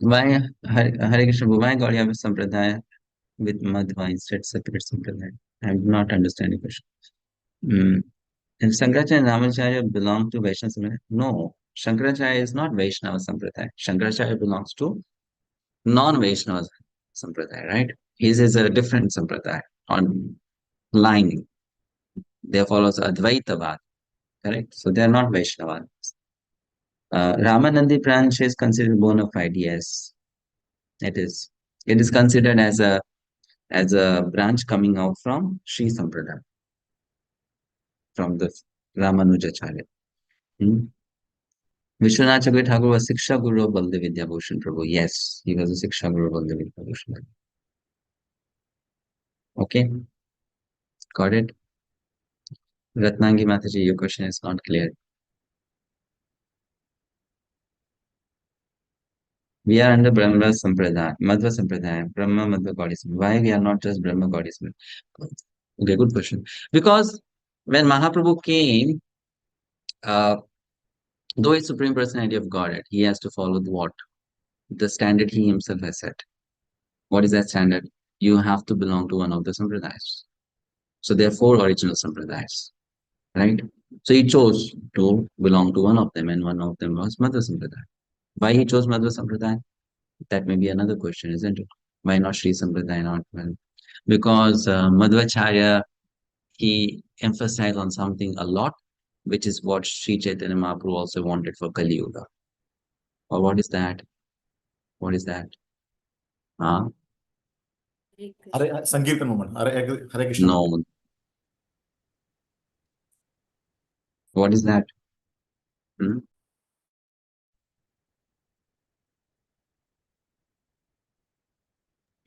Why Hare Krishna, why Gaudiya Sampradaya with Madhva instead separate Sampradaya? I do not understand the question. And Shankaracharya and Ramacharya belong to Vaishnava Sampradaya? No, Shankaracharya is not Vaishnava Sampradaya. Shankaracharya belongs to non-Vaishnava Sampradaya, right? His is a different Sampradaya on line. They follows Advaitavad, correct? So they are not Vaishnavas. Ramanandi branch is considered bona fide, yes. It is. It is considered as a branch coming out from Sri Sampradaya, from the Ramanujacharya. Vishwanath Chakravarti Thakur was Siksha Guru of Baldev Vidya Bhushan Prabhu. Yes, he was a Siksha Guru of Baldev Vidya Bhushan. Okay, got it? Ratnangi Mataji, your question is not clear. We are under Brahma Sampradaya, Madhva Sampradaya, Brahma Madhva Gaudism. Why we are not just Brahma Gaudism? Okay, good question. Because when Mahaprabhu came, though he's Supreme Personality of Godhead, he has to follow what? The standard he himself has set. What is that standard? You have to belong to one of the Sampradayas. So there are 4 original Sampradayas, right? So he chose to belong to one of them, and one of them was Madhva Sampradaya. Why he chose Madhva Sampradaya? That may be another question, isn't it? Why not Sri Sampradaya? Not well, because Madhvacharya, he emphasized on something a lot, which is what Sri Chaitanya Mahaprabhu also wanted for Kali Yuga. Or what is that? What is that? Sankirtan moment. Hare Krishna. No. What is that?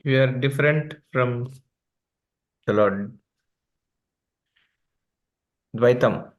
We are different from the Lord. Dvaitam.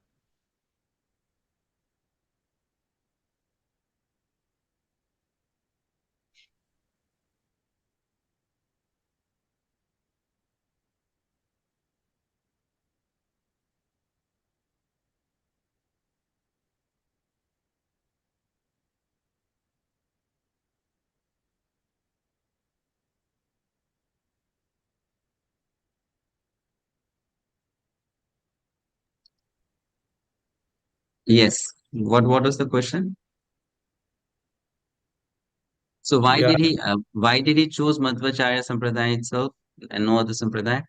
Yes. What was the question? So why did he choose Madhvacharya Sampradaya itself and no other Sampradaya?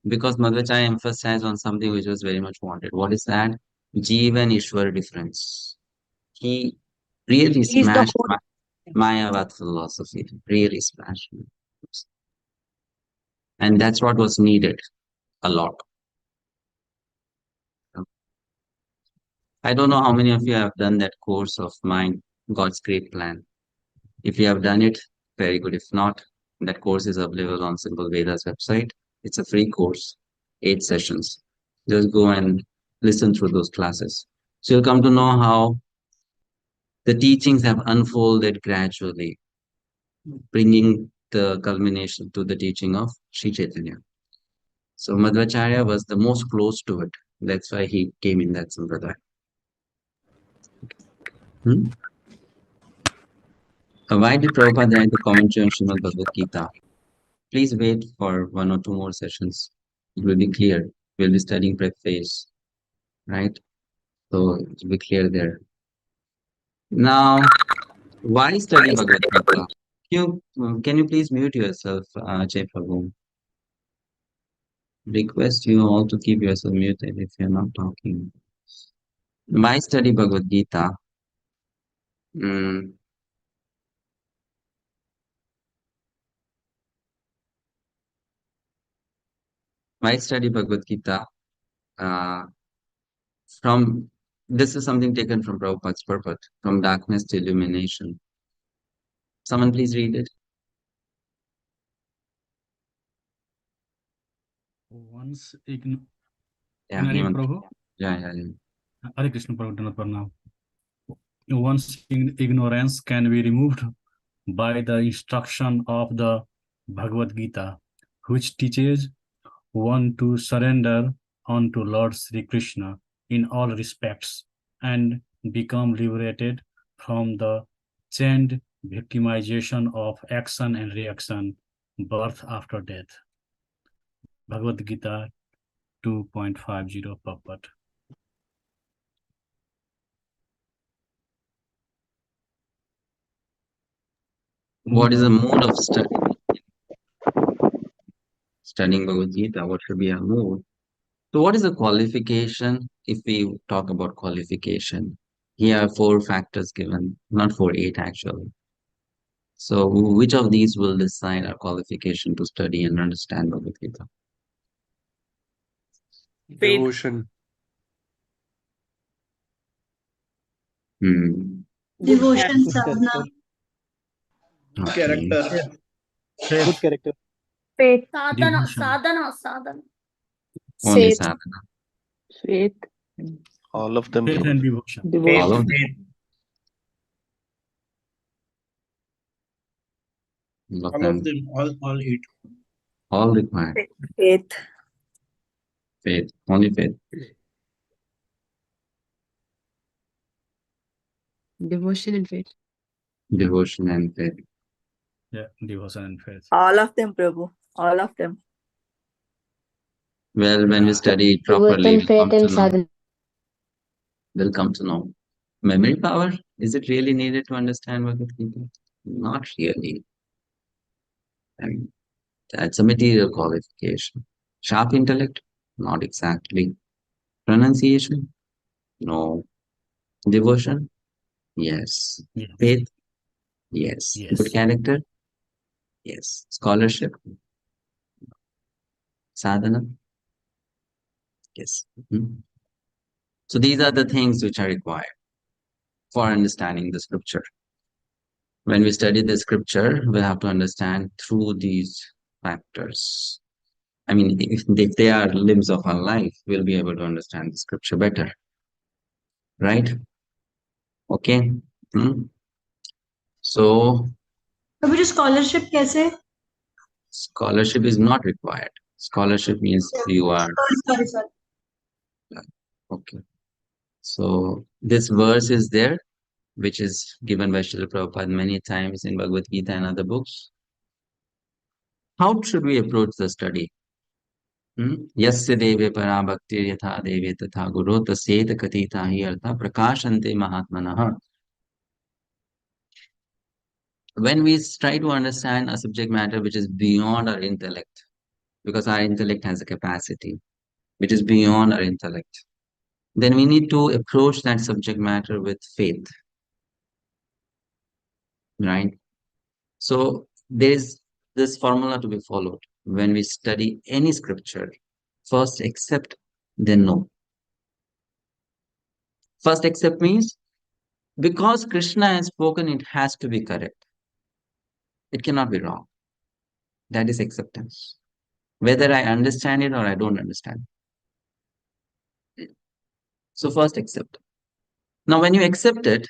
Because Madhvacharya emphasized on something which was very much wanted. What is that? Jiva and Ishwar difference. He really smashed Mayavad philosophy. Really smashed it. And that's what was needed a lot. I don't know how many of you have done that course of mine, God's Great Plan. If you have done it, very good. If not, that course is available on Simple Veda's website. It's a free course, 8 sessions. Just go and listen through those classes. So you'll come to know how the teachings have unfolded gradually, bringing the culmination to the teaching of Sri Chaitanya. So Madhvacharya was the most close to it. That's why he came in that sampradaya. Why did Prabhupada write the commentary on Srimad Bhagavad-gita? Please wait for 1 or 2 more sessions. It will be clear. We'll be studying Preface, right? So it will be clear there. Now, why study Bhagavad-gita? Can you please mute yourself, Jai Prabhu? Request you all to keep yourself muted if you're not talking. Why study Bhagavad-gita? Why study Bhagavad-gita? This is something taken from Prabhupada's purport, from darkness to illumination. Someone please read it. Once Yeah, Can I read, Hemant. Prabhu? Yeah. Hare Krishna, Prabhu, Dhanat Pranam. Once ignorance can be removed by the instruction of the Bhagavad-gita, which teaches one to surrender unto Lord Sri Krishna in all respects and become liberated from the chained victimization of action and reaction, birth after death. Bhagavad-gita 2.50 purport. What is the mood of studying Bhagavad-gita? What should be our mood? So what is the qualification? If we talk about qualification, here are 4 factors given, not 4, 8 actually. So which of these will decide our qualification to study and understand Bhagavad-gita? Devotion. Devotion, sadhana. Okay. Character. Good character. Faith. Sadhana. Only Faith. sadhana. Faith. All of them. Faith and devotion. All of them. All of them. All 8. All required. Faith. Faith. Only faith. Devotion and faith. Devotion and faith. Yeah, devotion and faith. All of them, Prabhu. All of them. Well, when we study it properly, we'll come to know. Memory power, is it really needed to understand Bhagavad-gita? Not really. And that's a material qualification. Sharp intellect? Not exactly. Pronunciation? No. Devotion? Yes. Faith? Yes. Good character? Yes. Scholarship? Sadhana? Yes. So these are the things which are required for understanding the scripture. When we study the scripture, we have to understand through these factors. I mean, if they are limbs of our life, we'll be able to understand the scripture better. Right? Okay. So, scholarship kaise? Scholarship is not required. Scholarship means you are... Sorry. Okay. So, this verse is there, which is given by Srila Prabhupada many times in Bhagavad-gita and other books. How should we approach the study? Yasya deve para bhaktir yatha deve tatha guru tasyeta katita hi artha prakashante mahatmanaha. When we try to understand a subject matter which is beyond our intellect, because our intellect has a capacity which is beyond our intellect, then we need to approach that subject matter with faith. Right? So there is this formula to be followed. When we study any scripture, first accept, then know. First accept means because Krishna has spoken, it has to be correct. It cannot be wrong. That is acceptance. Whether I understand it or I don't understand. So first accept. Now when you accept it,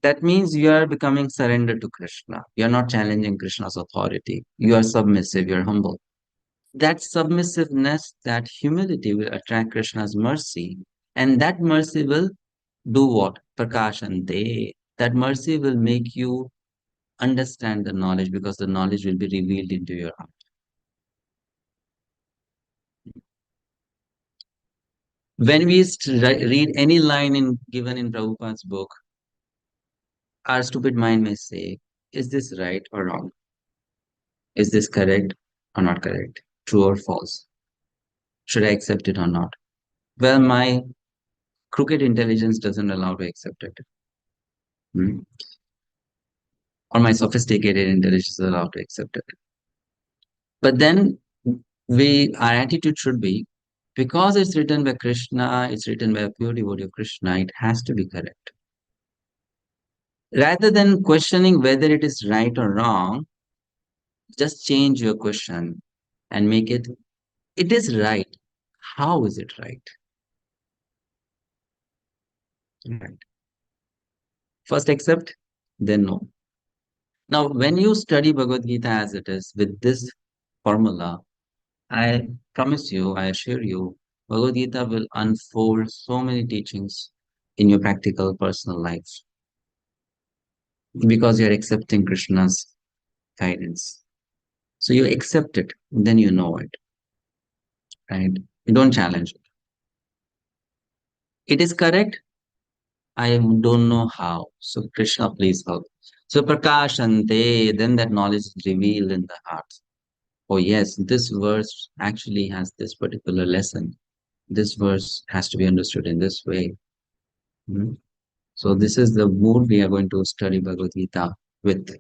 that means you are becoming surrendered to Krishna. You are not challenging Krishna's authority. You are submissive, you are humble. That submissiveness, that humility will attract Krishna's mercy. And that mercy will do what? Prakashante. That mercy will make you understand the knowledge, because the knowledge will be revealed into your heart. When we read any line given in Prabhupada's book, our stupid mind may say, is this right or wrong? Is this correct or not correct? True or false? Should I accept it or not? Well, my crooked intelligence doesn't allow to accept it. Or my sophisticated intelligence is allowed to accept it. But then our attitude should be, because it's written by Krishna, it's written by a pure devotee of Krishna, it has to be correct. Rather than questioning whether it is right or wrong, just change your question and make it, it is right. How is it right? Right. First accept, then no. Now, when you study Bhagavad-gita as it is with this formula, I promise you, I assure you, Bhagavad-gita will unfold so many teachings in your practical personal life, because you're accepting Krishna's guidance. So you accept it, then you know it, right? You don't challenge it. It is correct. I don't know how. So Krishna, please help. So prakashante, then that knowledge is revealed in the heart. Oh yes, this verse actually has this particular lesson. This verse has to be understood in this way. So this is the mood we are going to study Bhagavad-gita with.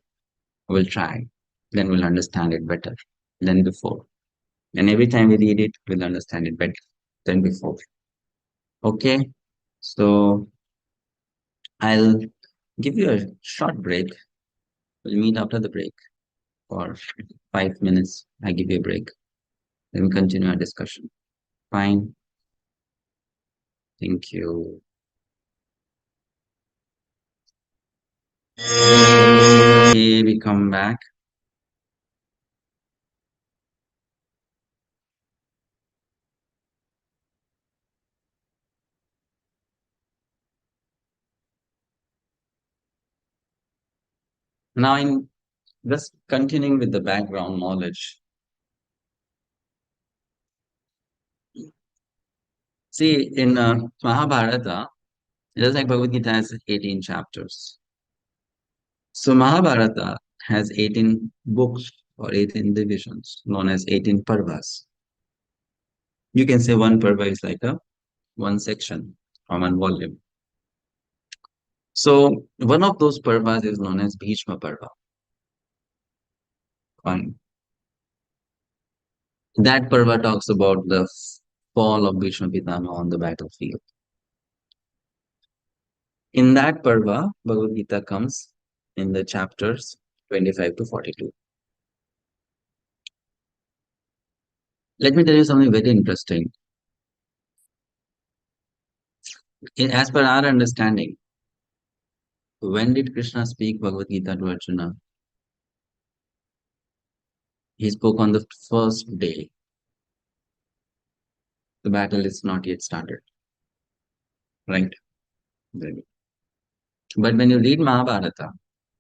We'll try. Then we'll understand it better than before. And every time we read it, we'll understand it better than before. Okay, so I'll give you a short break. We'll meet after the break for 5 minutes. I give you a break. Then we continue our discussion. Fine. Thank you. Okay, we come back. Now, in just continuing with the background knowledge. See, in Mahabharata, just like Bhagavad Gita has 18 chapters. So Mahabharata has 18 books or 18 divisions known as 18 parvas. You can say one parva is like one section or one volume. So one of those parvas is known as Bhishma Parva. Fine. That parva talks about the fall of Bhishma Pitama on the battlefield. In that parva, Bhagavad Gita comes in the chapters 25 to 42. Let me tell you something very interesting. As per our understanding, when did Krishna speak Bhagavad Gita to Arjuna? He spoke on the first day. The battle is not yet started. Right? But when you read Mahabharata,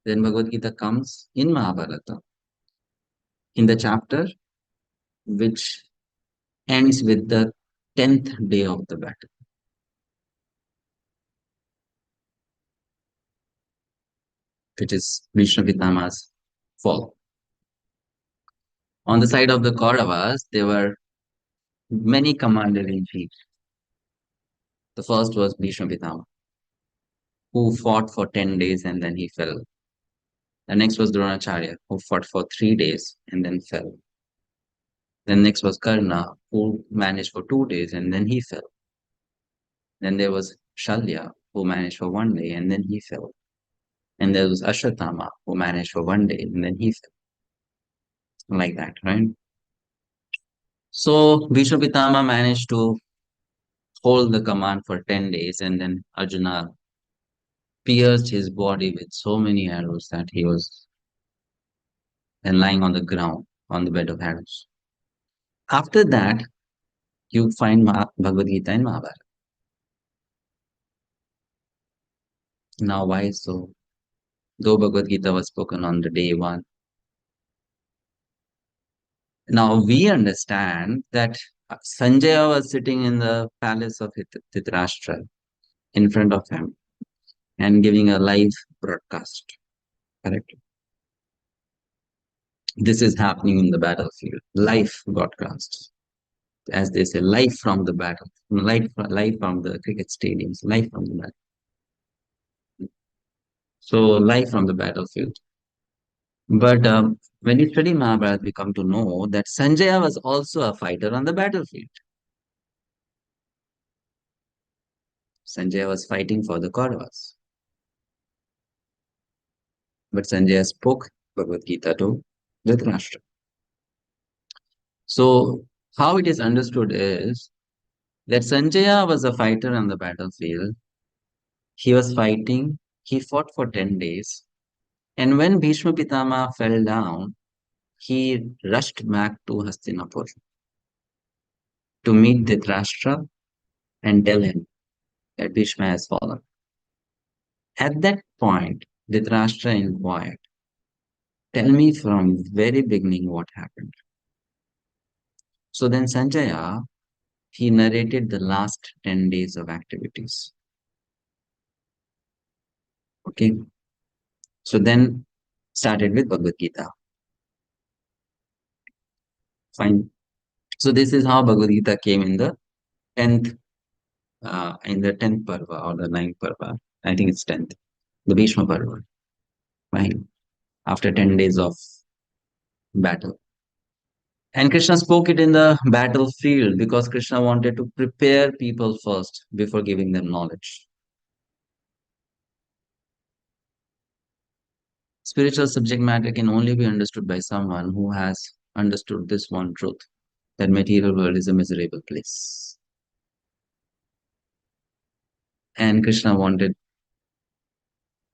then Bhagavad Gita comes in Mahabharata, in the chapter which ends with the 10th day of the battle. Which is Bhishma Pitama's fall. On the side of the Kauravas, there were many commander-in-chief. The first was Bhishma Pitama, who fought for 10 days and then he fell. The next was Dronacharya, who fought for 3 days and then fell. Then next was Karna, who managed for 2 days and then he fell. Then there was Shalya, who managed for 1 day and then he fell. And there was Ashwatthama, who managed for 1 day and then he fell. Like that, right? So Bhishma Pitama managed to hold the command for 10 days, and then Arjuna pierced his body with so many arrows that he was then lying on the ground on the bed of arrows. After that, you find Bhagavad-gita and Mahabharata. Now, why so? Though Bhagavad-gita was spoken on the day one. Now, we understand that Sanjaya was sitting in the palace of Dhritarashtra in front of him and giving a live broadcast. Correct? This is happening in the battlefield. Live broadcast. As they say, live from the battle. Live from the cricket stadiums. Live from the battle. So, live from the battlefield. But when you study Mahabharata, we come to know that Sanjaya was also a fighter on the battlefield. Sanjaya was fighting for the Kauravas. But Sanjaya spoke Bhagavad-gita to Dhritarashtra. So, how it is understood is that Sanjaya was a fighter on the battlefield. He was fighting, he fought for 10 days. And when Bhishma Pitama fell down, he rushed back to Hastinapur to meet Dhritarashtra and tell him that Bhishma has fallen. At that point, Dhritarashtra inquired, tell me from very beginning what happened. So then Sanjaya, he narrated the last 10 days of activities. Okay. So then started with Bhagavad-gita. Fine. So this is how Bhagavad-gita came in the 10th Parva or the 9th Parva. I think it's 10th. The Bhishma Parva. Fine. After 10 days of battle. And Krishna spoke it in the battlefield because Krishna wanted to prepare people first before giving them knowledge. Spiritual subject matter can only be understood by someone who has understood this one truth, that material world is a miserable place. And Krishna wanted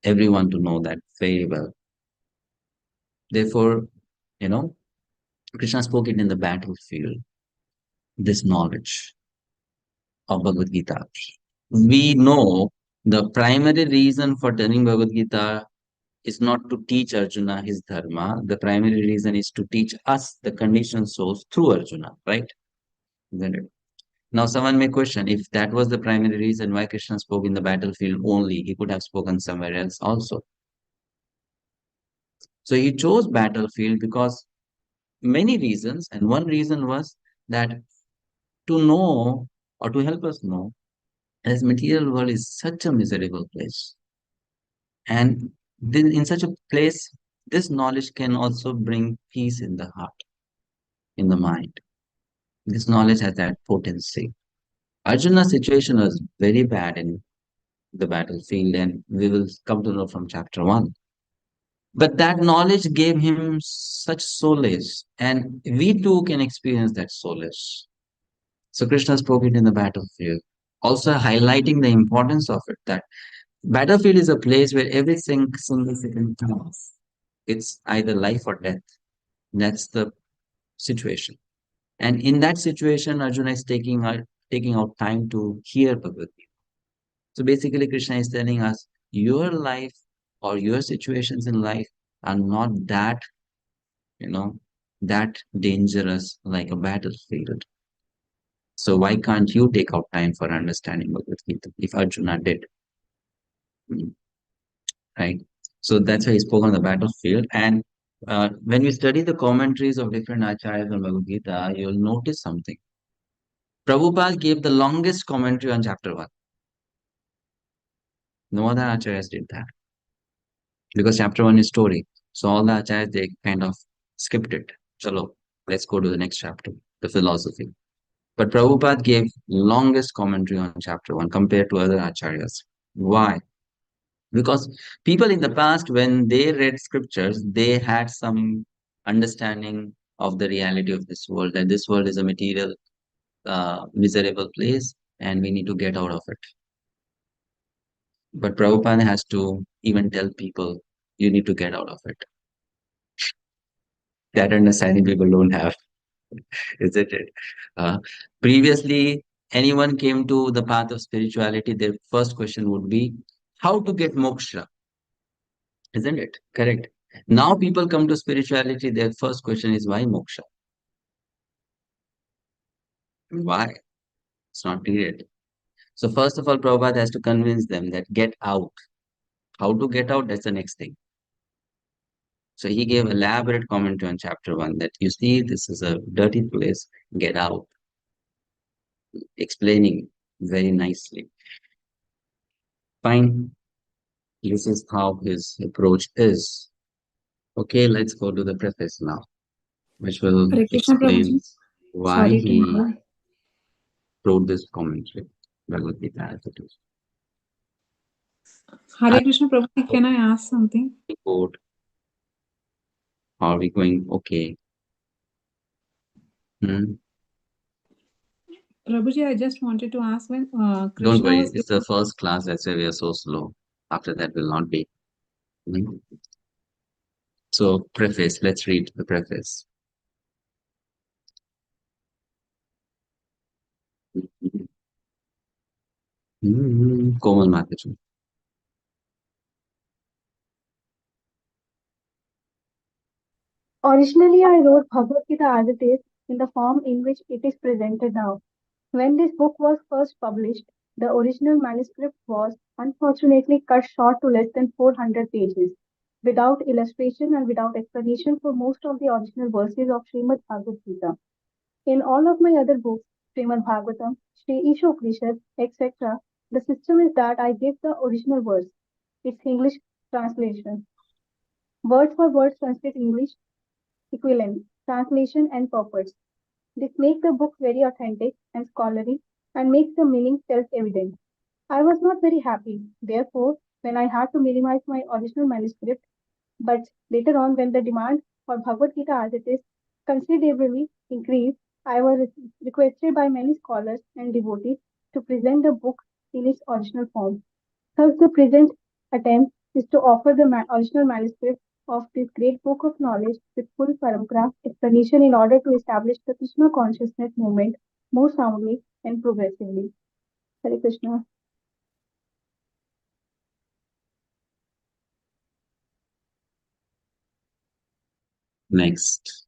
everyone to know that very well. Therefore, Krishna spoke it in the battlefield, this knowledge of Bhagavad Gita. We know the primary reason for telling Bhagavad Gita is not to teach Arjuna his dharma. The primary reason is to teach us, the conditioned souls, through Arjuna, right? Isn't it? Now, someone may question, if that was the primary reason why Krishna spoke in the battlefield only, he could have spoken somewhere else also. So he chose battlefield because many reasons, and one reason was that to know or to help us know, as material world is such a miserable place. And then in such a place, this knowledge can also bring peace in the heart, in the mind. This knowledge has that potency. Arjuna's situation was very bad in the battlefield, and we will come to know from chapter 1. But that knowledge gave him such solace, and we too can experience that solace. So Krishna spoke it in the battlefield, also highlighting the importance of it, that battlefield is a place where everything significant counts. It's either life or death. That's the situation. And in that situation, Arjuna is taking out time to hear Bhagavad Gita. So basically, Krishna is telling us, your life or your situations in life are not that, that dangerous like a battlefield. So why can't you take out time for understanding Bhagavad Gita if Arjuna did? Right? So that's why he spoke on the battlefield. And when we study the commentaries of different acharyas on Bhagavad Gita, you'll notice something. Prabhupada gave the longest commentary on chapter 1. No other acharyas did that. Because chapter 1 is story. So all the acharyas, they kind of skipped it. Chalo, let's go to the next chapter, the philosophy. But Prabhupada gave longest commentary on chapter 1 compared to other acharyas. Why? Because people in the past, when they read scriptures, they had some understanding of the reality of this world, that this world is a material, miserable place, and we need to get out of it. But Prabhupada has to even tell people, you need to get out of it. That understanding people don't have. Isn't it? Previously, anyone came to the path of spirituality, their first question would be how to get moksha. Isn't it? Correct. Now people come to spirituality, their first question is why moksha? Why? It's not needed. So first of all, Prabhupada has to convince them that get out. How to get out? That's the next thing. So he gave elaborate commentary on chapter 1 that you see this is a dirty place, get out. Explaining very nicely. Fine. This is how his approach is. Okay, let's go to the preface now, which will Hare Krishna explain Prabhuji. why Sorry to he interrupt. wrote this commentary. Bhagavad-gita as it is. Hare Krishna Prabhuji, can I ask something? Quote, are we going? Okay. Prabhuji, I just wanted to ask when Don't Krishna worry, was it's the first class, that's why we are so slow. After that will not be. So, preface, let's read the preface. Komal Mataji. Originally, I wrote Bhagavad-gita as it is in the form in which it is presented now. When this book was first published, the original manuscript was unfortunately cut short to less than 400 pages, without illustration and without explanation for most of the original verses of Srimad Bhagavad-gita. In all of my other books, Srimad Bhagavatam, Sri Ishopanishad, etc., the system is that I give the original verse, its English translation, word for word Sanskrit English equivalent, translation and purpose. This makes the book very authentic and scholarly and makes the meaning self-evident. I was not very happy, therefore, when I had to minimize my original manuscript, but later on when the demand for Bhagavad Gita as it is considerably increased, I was requested by many scholars and devotees to present the book in its original form. Thus, the present attempt is to offer the original manuscript of this great book of knowledge with full paragraph explanation in order to establish the Krishna consciousness movement more soundly and progressively. Hare Krishna. Next.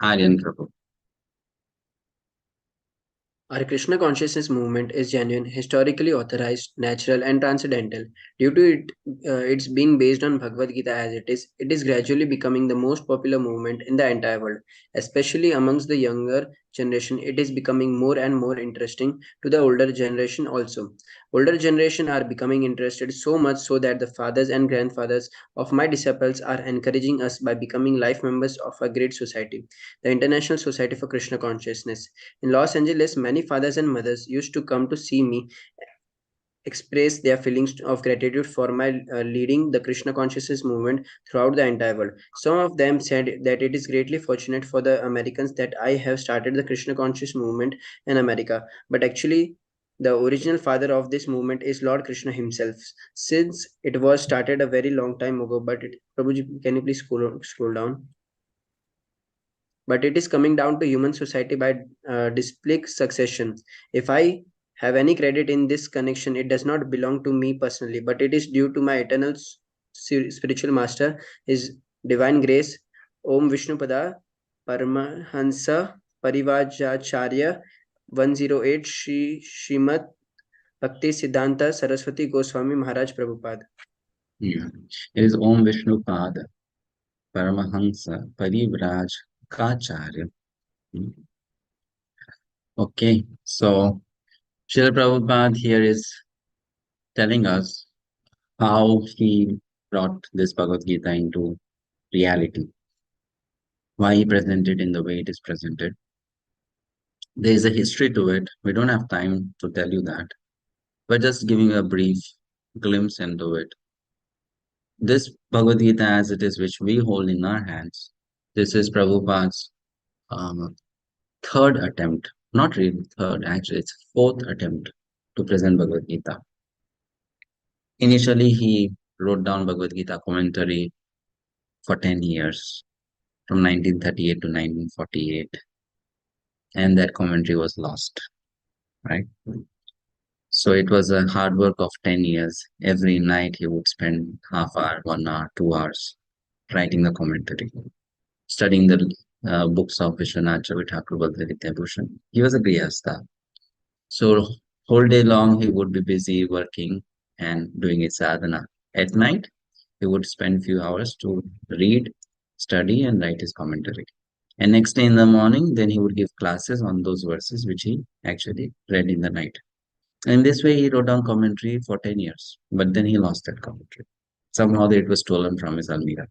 Aryan Prabhu. Our Krishna consciousness movement is genuine, historically authorized, natural, and transcendental. Due to its being based on Bhagavad Gita as it is gradually becoming the most popular movement in the entire world. Especially amongst the younger generation, it is becoming more and more interesting to the older generation also. Older generation are becoming interested so much so that the fathers and grandfathers of my disciples are encouraging us by becoming life members of a great society, the International Society for Krishna Consciousness. In Los Angeles, many fathers and mothers used to come to see me express their feelings of gratitude for my leading the Krishna consciousness movement throughout the entire world. Some of them said that it is greatly fortunate for the Americans that I have started the Krishna conscious movement in America. But actually, the original father of this movement is Lord Krishna himself, since it was started a very long time ago. But Prabhuji, can you please scroll down? But it is coming down to human society by display succession. If I have any credit in this connection, it does not belong to me personally, but it is due to my eternal spiritual master, his divine grace, Om Vishnupada Paramahansa Parivajacharya 108 Srimad Bhakti Siddhanta Saraswati Goswami Maharaj Prabhupada. It is Om Vishnu Pada Paramahansa Parivraj Kacharya. Okay, so Srila Prabhupada here is telling us how he brought this Bhagavad Gita into reality, why he presented in the way it is presented. There is a history to it. We don't have time to tell you that, but just giving a brief glimpse into it. This Bhagavad Gita as it is, which we hold in our hands, this is Prabhupada's third attempt, not really third, actually it's fourth attempt to present Bhagavad Gita. Initially, he wrote down Bhagavad-gita commentary for 10 years, from 1938 to 1948. And that commentary was lost, right? So it was a hard work of 10 years. Every night he would spend half hour, 1 hour, 2 hours writing the commentary, studying the books of Vishwanath Thakur Bhushan. He was a Grihastha. So whole day long he would be busy working and doing his sadhana. At night, he would spend few hours to read, study, and write his commentary. And next day in the morning, then he would give classes on those verses which he actually read in the night. And this way he wrote down commentary for 10 years. But then he lost that commentary. Somehow it was stolen from his almirah.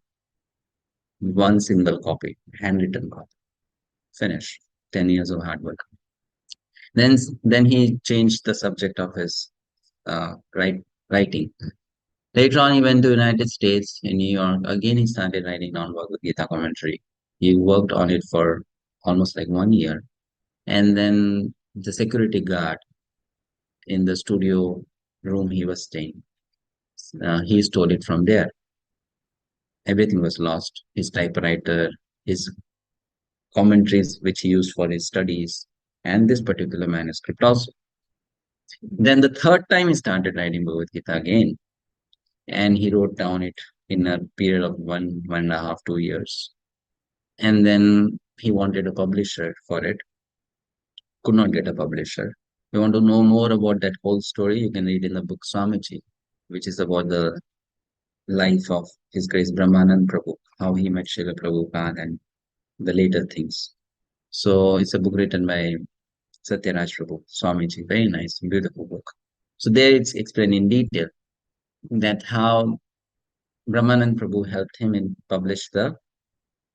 One single copy, handwritten copy. Finish. 10 years of hard work. Then he changed the subject of his writing. Later on, he went to United States in New York. Again, he started writing on Bhagavad-gita commentary. He worked on it for almost like 1 year. And then the security guard in the studio room he was staying, he stole it from there. Everything was lost. His typewriter, his commentaries which he used for his studies, and this particular manuscript also. Then the third time he started writing Bhagavad-gita again, and he wrote down it in a period of 1.5, 2 years. And then he wanted a publisher for it, could not get a publisher. If you want to know more about that whole story, you can read in the book Swamiji, which is about the life of His Grace Brahmanand Prabhu, how he met Srila Prabhupada and the later things. So it's a book written by Satyaraj Prabhu, Swamiji, very nice, beautiful book. So there it's explained in detail that how Brahmanand Prabhu helped him in publish the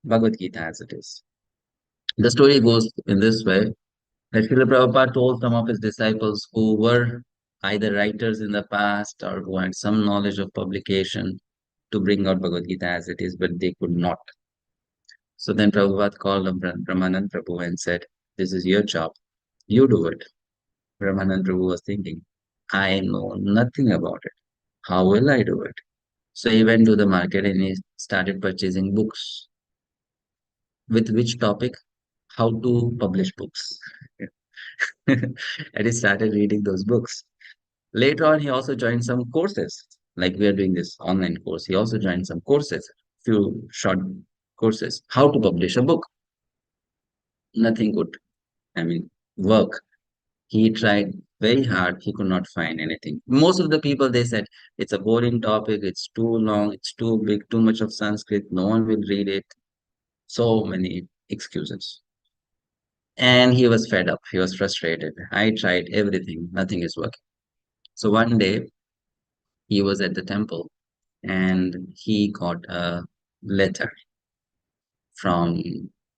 Bhagavad-gita as it is. The story goes in this way, that Srila Prabhupada told some of his disciples who were either writers in the past or who had some knowledge of publication to bring out Bhagavad-gita as it is, but they could not. So then Prabhupada called up Brahmanand Prabhu and said, this is your job, you do it. Brahmanand Prabhu was thinking, I know nothing about it. How will I do it? So he went to the market and he started purchasing books. With which topic? How to publish books. And he started reading those books. Later on, he also joined some courses, like we are doing this online course. He also joined some courses, few short courses, how to publish a book. Nothing could, work. He tried very hard. He could not find anything. Most of the people, they said, it's a boring topic. It's too long. It's too big, too much of Sanskrit. No one will read it. So many excuses. And he was fed up. He was frustrated. I tried everything. Nothing is working. So one day he was at the temple and he got a letter from,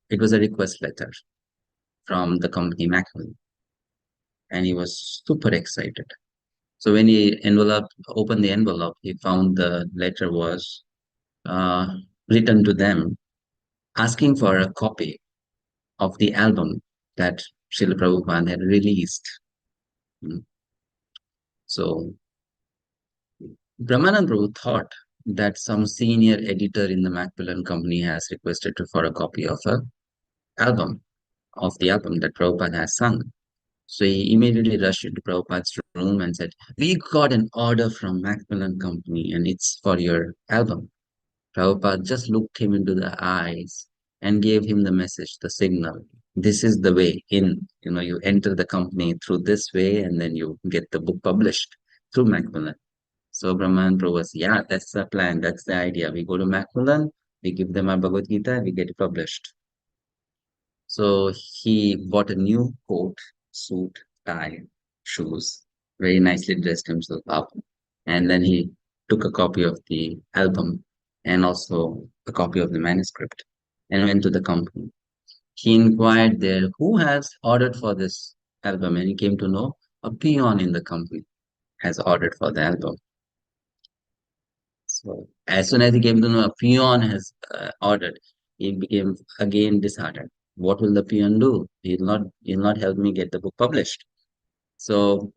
it was a request letter from the company Macmillan. And he was super excited. So when he opened the envelope, he found the letter was written to them asking for a copy of the album that Srila Prabhupada had released. So Brahmanand Prabhu thought that some senior editor in the Macmillan company has requested for a copy of the album that Prabhupada has sung. So he immediately rushed into Prabhupada's room and said, we got an order from Macmillan company and it's for your album. Prabhupada just looked him into the eyes and gave him the message, the signal. This is the way in. You enter the company through this way and then you get the book published through Macmillan. So Brahman Prabhu was, yeah, that's the plan. That's the idea. We go to Macmillan, we give them our Bhagavad-gita, we get it published. So he bought a new coat, suit, tie, shoes, very nicely dressed himself up. And then he took a copy of the album and also a copy of the manuscript and went to the company. He inquired there, who has ordered for this album? And he came to know a peon in the company has ordered for the album. So as soon as he came to know a peon has ordered, he became again disheartened. What will the peon do? He'll not help me get the book published. So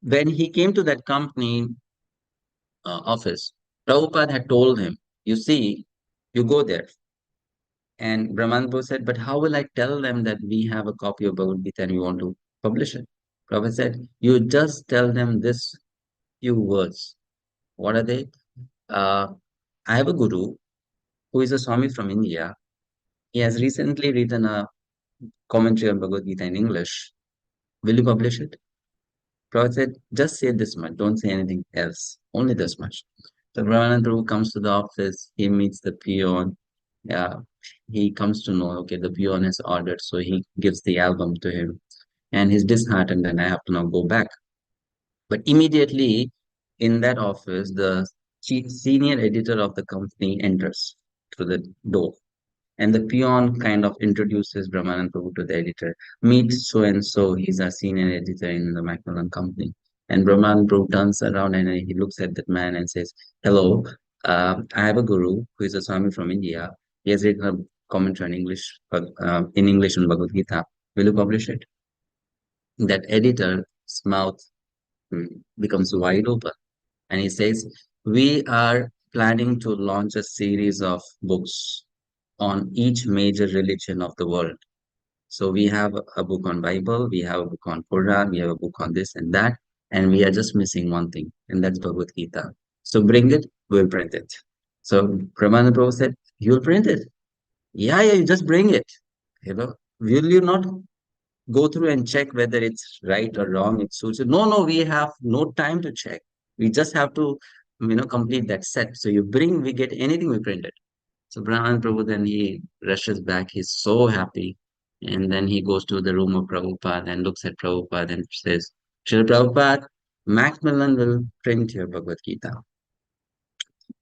when he came to that company office, Prabhupada had told him, you see, you go there. And Brahmananda said, but how will I tell them that we have a copy of Bhagavad-gita and we want to publish it? Prabhupada said, you just tell them this few words. What are they? I have a guru who is a Swami from India. He has recently written a commentary on Bhagavad-gita in English. Will you publish it? Prabhupada said, just say this much. Don't say anything else. Only this much. So Brahmananda Prabhu comes to the office. He meets the peon. He comes to know, okay, the peon has ordered. So he gives the album to him. And he's disheartened, and I have to now go back. But immediately in that office, the chief senior editor of the company enters through the door. And the peon kind of introduces Brahmananda Prabhu to the editor. Meet so and so, he's a senior editor in the Macmillan company. And Brahmananda Prabhu turns around and he looks at that man and says, hello, I have a guru who is a Swami from India. He has written a commentary in English on Bhagavad-gita. Will you publish it? That editor's mouth becomes wide open. And he says, we are planning to launch a series of books on each major religion of the world. So we have a book on Bible, we have a book on Quran, we have a book on this and that, and we are just missing one thing, and that's Bhagavad-gita. So bring it, we'll print it. So Brahmananda Prabhu said, you'll print it? Yeah, you just bring it. Will you not go through and check whether it's right or wrong? It suits you. No, we have no time to check. We just have to, complete that set. So you bring, we get anything, we print it. So Brahman Prabhu, then he rushes back. He's so happy. And then he goes to the room of Prabhupada and looks at Prabhupada and says, Srila Prabhupada, Macmillan will print your Bhagavad Gita.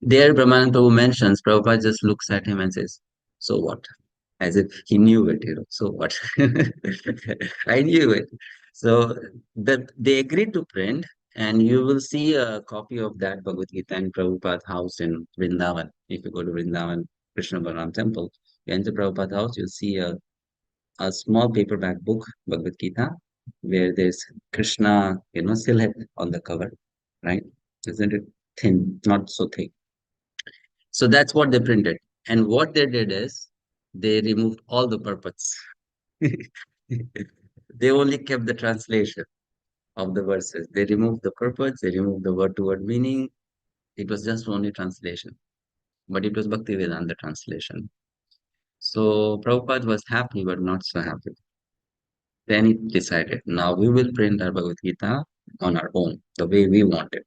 There, Brahman Prabhu mentions, Prabhupada just looks at him and says, so what? As if he knew it, so what? I knew it. So they agreed to print, and you will see a copy of that Bhagavad Gita in Prabhupada's house in Vrindavan. If you go to Vrindavan Krishna Balaram temple, you enter Prabhupada's house, you'll see a small paperback book, Bhagavad Gita, where there's Krishna, silhouette on the cover, right? Isn't it thin, not so thick? So that's what they printed. And what they did is they removed all the purports. They only kept the translation of the verses. They removed the purports, they removed the word-to-word meaning. It was just only translation. But it was Bhaktivedanta translation. So Prabhupada was happy, but not so happy. Then he decided, now we will print our Bhagavad Gita on our own, the way we want it,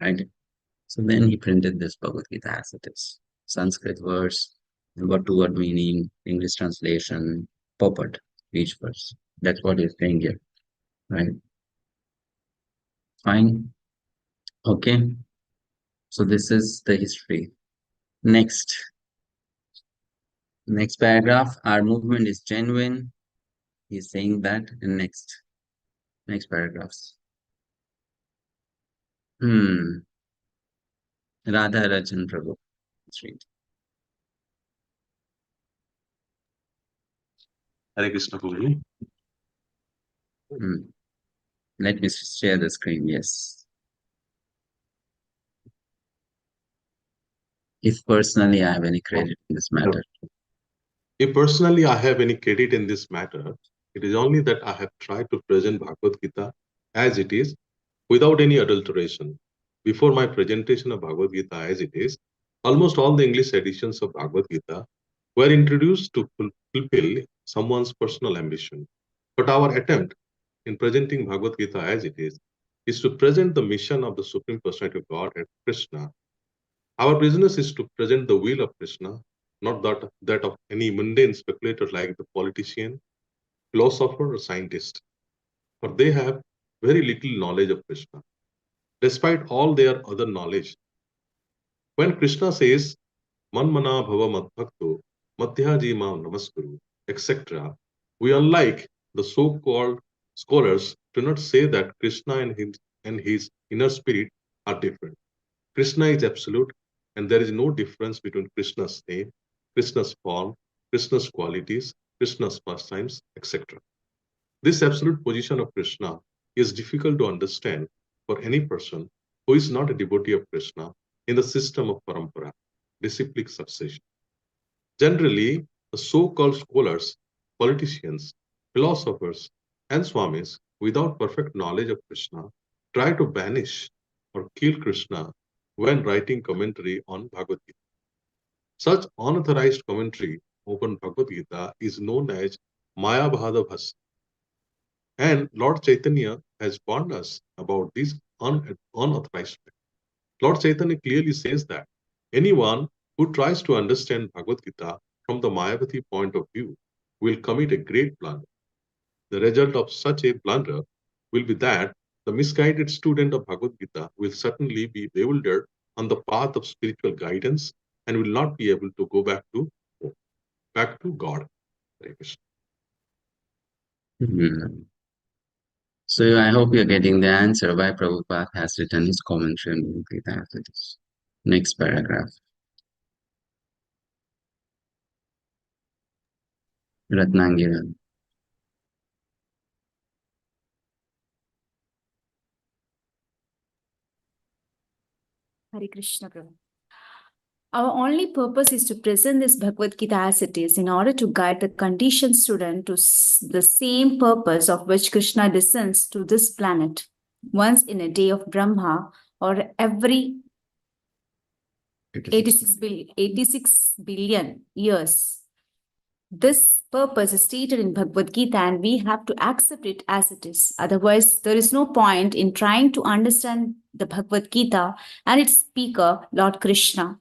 right? So then he printed this Bhagavad Gita as it is. Sanskrit verse, word-to-word meaning, English translation, purport, each verse. That's what he's saying here, right? Fine. Okay. So this is the history. Next paragraph, our movement is genuine. He's saying that. And next paragraphs. Radha Rajan Prabhu. Let's read. Hare Krishna Prabhuji. Let me share the screen. Yes. If personally I have any credit in this matter. If personally I have any credit in this matter, it is only that I have tried to present Bhagavad Gita as it is, without any adulteration. Before my presentation of Bhagavad Gita as it is, almost all the English editions of Bhagavad Gita were introduced to fulfill someone's personal ambition. But our attempt in presenting Bhagavad Gita as it is to present the mission of the Supreme Personality of Godhead, Krishna. Our business is to present the will of Krishna, not that of any mundane speculator like the politician, philosopher, or scientist. For they have very little knowledge of Krishna, despite all their other knowledge. When Krishna says, Manmana bhava madbhakto, madhyaji mam namaskuru, etc., we, unlike the so-called scholars, do not say that Krishna and his inner spirit are different. Krishna is absolute, and there is no difference between Krishna's name, Krishna's form, Krishna's qualities, Krishna's pastimes, etc. This absolute position of Krishna is difficult to understand for any person who is not a devotee of Krishna, in the system of parampara, disciplic succession. Generally, the so-called scholars, politicians, philosophers, and swamis, without perfect knowledge of Krishna, try to banish or kill Krishna when writing commentary on Bhagavad Gita. Such unauthorized commentary upon Bhagavad Gita is known as Mayabhadabhas. And Lord Chaitanya has warned us about this unauthorized. Lord Chaitanya clearly says that anyone who tries to understand Bhagavad Gita from the Mayavati point of view will commit a great blunder. The result of such a blunder will be that the misguided student of Bhagavad Gita will certainly be bewildered on the path of spiritual guidance and will not be able to go back to God. Hare Krishna. So I hope you're getting the answer why Prabhupada has written his commentary on Bhagavad Gita after this. Next paragraph. Ratnangiran. Hare Krishna, Prabhu. Our only purpose is to present this Bhagavad Gita as it is in order to guide the conditioned student to the same purpose of which Krishna descends to this planet once in a day of Brahma or every 86 billion years. This purpose is stated in Bhagavad Gita and we have to accept it as it is. Otherwise, there is no point in trying to understand the Bhagavad Gita and its speaker, Lord Krishna.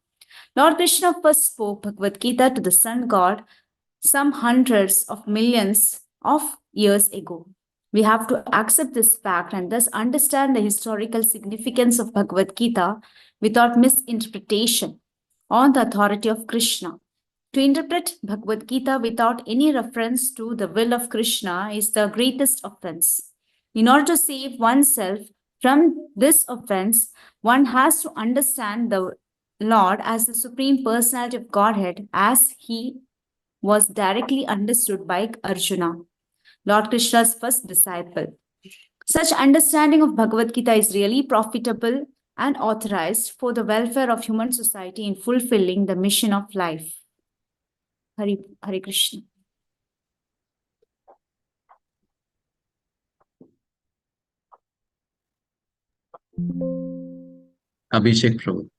Lord Krishna first spoke Bhagavad Gita to the sun god some hundreds of millions of years ago. We have to accept this fact and thus understand the historical significance of Bhagavad Gita without misinterpretation on the authority of Krishna. To interpret Bhagavad Gita without any reference to the will of Krishna is the greatest offense. In order to save oneself from this offense, one has to understand the Lord as the Supreme Personality of Godhead as he was directly understood by Arjuna, Lord Krishna's first disciple. Such understanding of Bhagavad Gita is really profitable and authorized for the welfare of human society in fulfilling the mission of life. Hare Krishna. Abhishek Prabhu.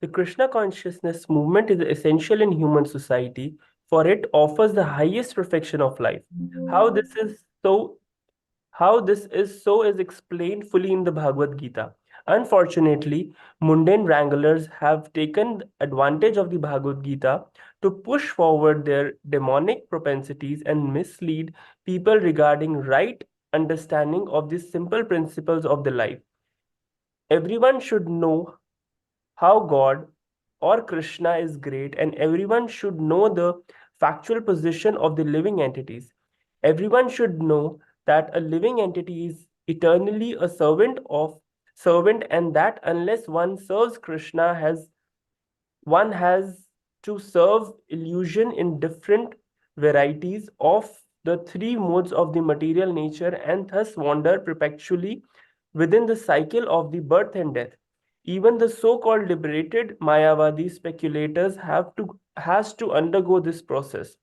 The Krishna consciousness movement is essential in human society, for it offers the highest perfection of life. How this is so is explained fully in the Bhagavad Gita. Unfortunately, mundane wranglers have taken advantage of the Bhagavad Gita to push forward their demonic propensities and mislead people regarding right understanding of the simple principles of the life. Everyone should know how God or Krishna is great, and everyone should know the factual position of the living entities. Everyone should know that a living entity is eternally a servant, and that unless one serves Krishna, one has to serve illusion in different varieties of the three modes of the material nature and thus wander perpetually within the cycle of the birth and death. Even the so-called liberated Mayavadi speculators has to undergo this process.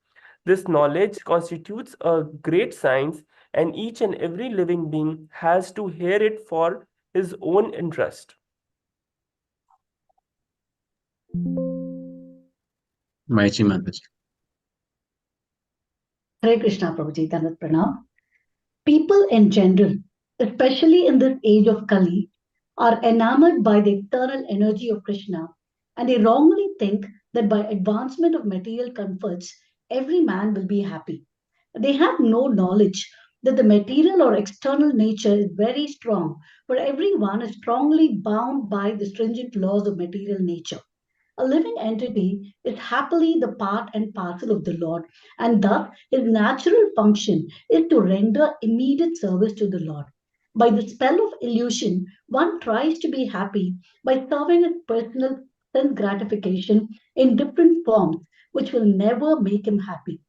This knowledge constitutes a great science, and each and every living being has to hear it for his own interest. Maichi Mataji. Hare Krishna, Prabhuji, Dandat Pranam. People in general, especially in this age of Kali, are enamored by the eternal energy of Krishna, and they wrongly think that by advancement of material comforts, every man will be happy. They have no knowledge that the material or external nature is very strong, for everyone is strongly bound by the stringent laws of material nature. A living entity is happily the part and parcel of the Lord, and thus his natural function is to render immediate service to the Lord. By the spell of illusion, one tries to be happy by serving his personal sense gratification in different forms, which will never make him happy.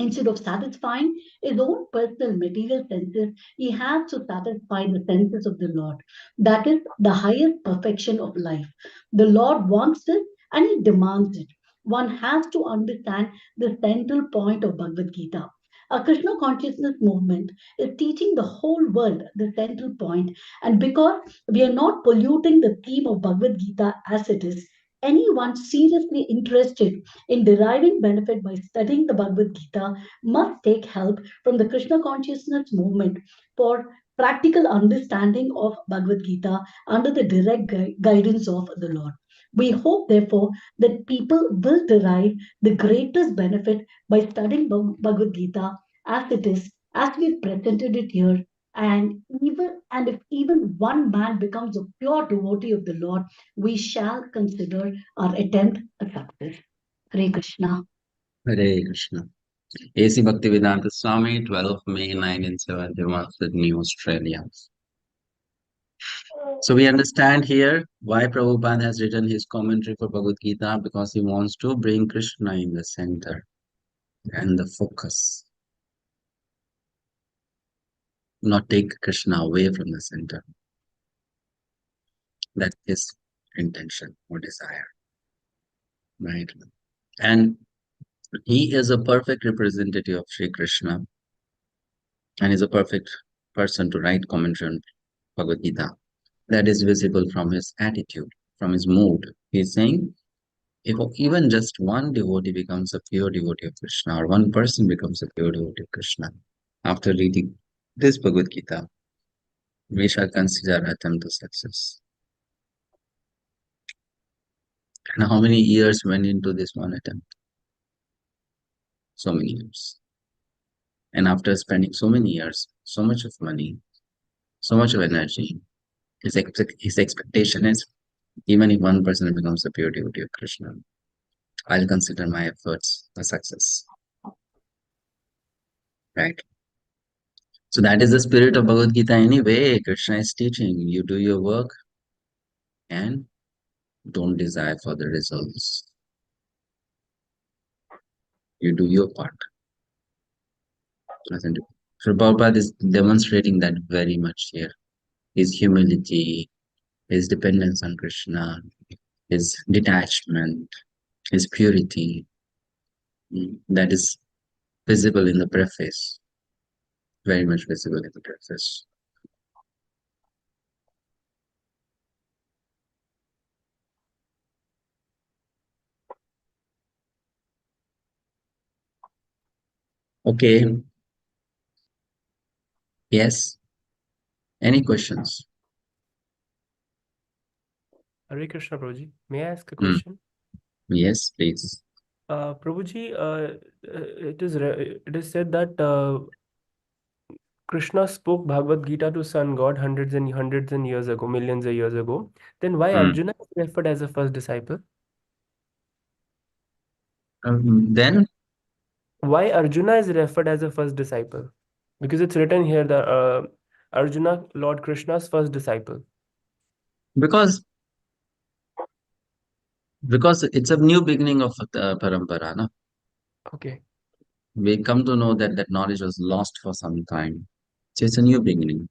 Instead of satisfying his own personal material senses, he has to satisfy the senses of the Lord. That is the highest perfection of life. The Lord wants it and he demands it. One has to understand the central point of Bhagavad Gita. A Krishna consciousness movement is teaching the whole world the central point, and because we are not polluting the theme of Bhagavad Gita as it is, anyone seriously interested in deriving benefit by studying the Bhagavad Gita must take help from the Krishna consciousness movement for practical understanding of Bhagavad Gita under the direct guidance of the Lord. We hope, therefore, that people will derive the greatest benefit by studying Bhagavad Gita as it is, as we presented it here. And if even one man becomes a pure devotee of the Lord, we shall consider our attempt a success. Hare Krishna. Hare Krishna. A.C. Bhaktivedanta Swami, 12th May 1971, Sydney, Australia. So we understand here why Prabhupada has written his commentary for Bhagavad Gita, because he wants to bring Krishna in the center and the focus, not take Krishna away from the center. That's his intention or desire, right? And he is a perfect representative of Sri Krishna and is a perfect person to write commentary on Bhagavad Gita. That is visible from his attitude, from his mood. He's saying, if even just one devotee becomes a pure devotee of Krishna, or one person becomes a pure devotee of Krishna, after reading this Bhagavad Gita, we shall consider attempt to success. And how many years went into this one attempt? So many years. And after spending so many years, so much of money, so much of energy, his expectation is, even if one person becomes a pure devotee of Krishna, I'll consider my efforts a success. Right? So that is the spirit of Bhagavad Gita anyway. Krishna is teaching, you do your work and don't desire for the results. You do your part. So Prabhupada is demonstrating that very much here. His humility, his dependence on Krishna, his detachment, his purity, that is visible in the preface. Very much visible in the preface. Okay. Yes. Any questions? Hare Krishna, Prabhuji. May I ask a question? Yes, please. Prabhuji, it is said that Krishna spoke Bhagavad Gita to sun God hundreds and years ago, millions of years ago. Then why Arjuna is referred as a first disciple? Then? Why Arjuna is referred as a first disciple? Because it's written here that Arjuna, Lord Krishna's first disciple. Because it's a new beginning of the parampara, no? Okay. We come to know that that knowledge was lost for some time. So it's a new beginning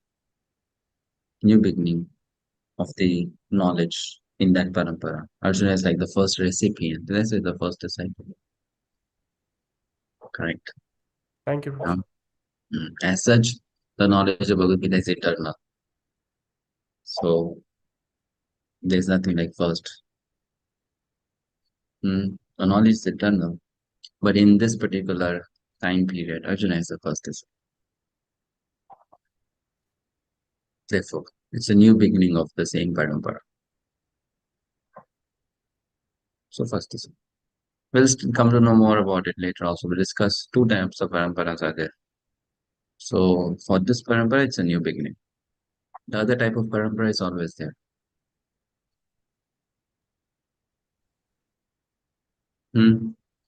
of the knowledge in that parampara. Arjuna is like the first recipient. This is the first disciple. Correct. Thank you. As such, the knowledge of Bhagavad Gita is eternal. So there's nothing like first. The knowledge is eternal. But in this particular time period, Arjuna is the first disciple. Therefore, it's a new beginning of the same parampara. So first disciple. We'll come to know more about it later also. We'll discuss two types of paramparas are there. So for this parampara, it's a new beginning. The other type of parampara is always there.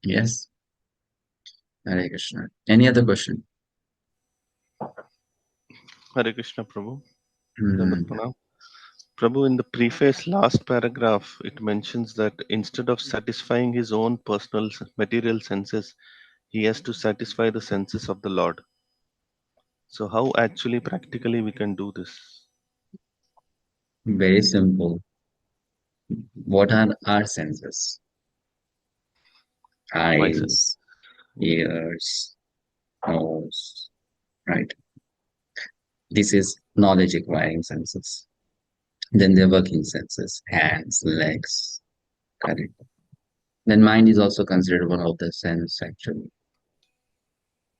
Yes. Hare Krishna. Any other question? Hare Krishna, Prabhu. Prabhu, in the preface last paragraph, it mentions that instead of satisfying his own personal material senses, He has to satisfy the senses of the Lord. So how actually practically we can do this? Very simple. What are our senses? Five senses. Eyes, ears, nose, right? This is knowledge acquiring senses. Then the working senses, hands, legs, correct. Then mind is also considered one of the sense actually,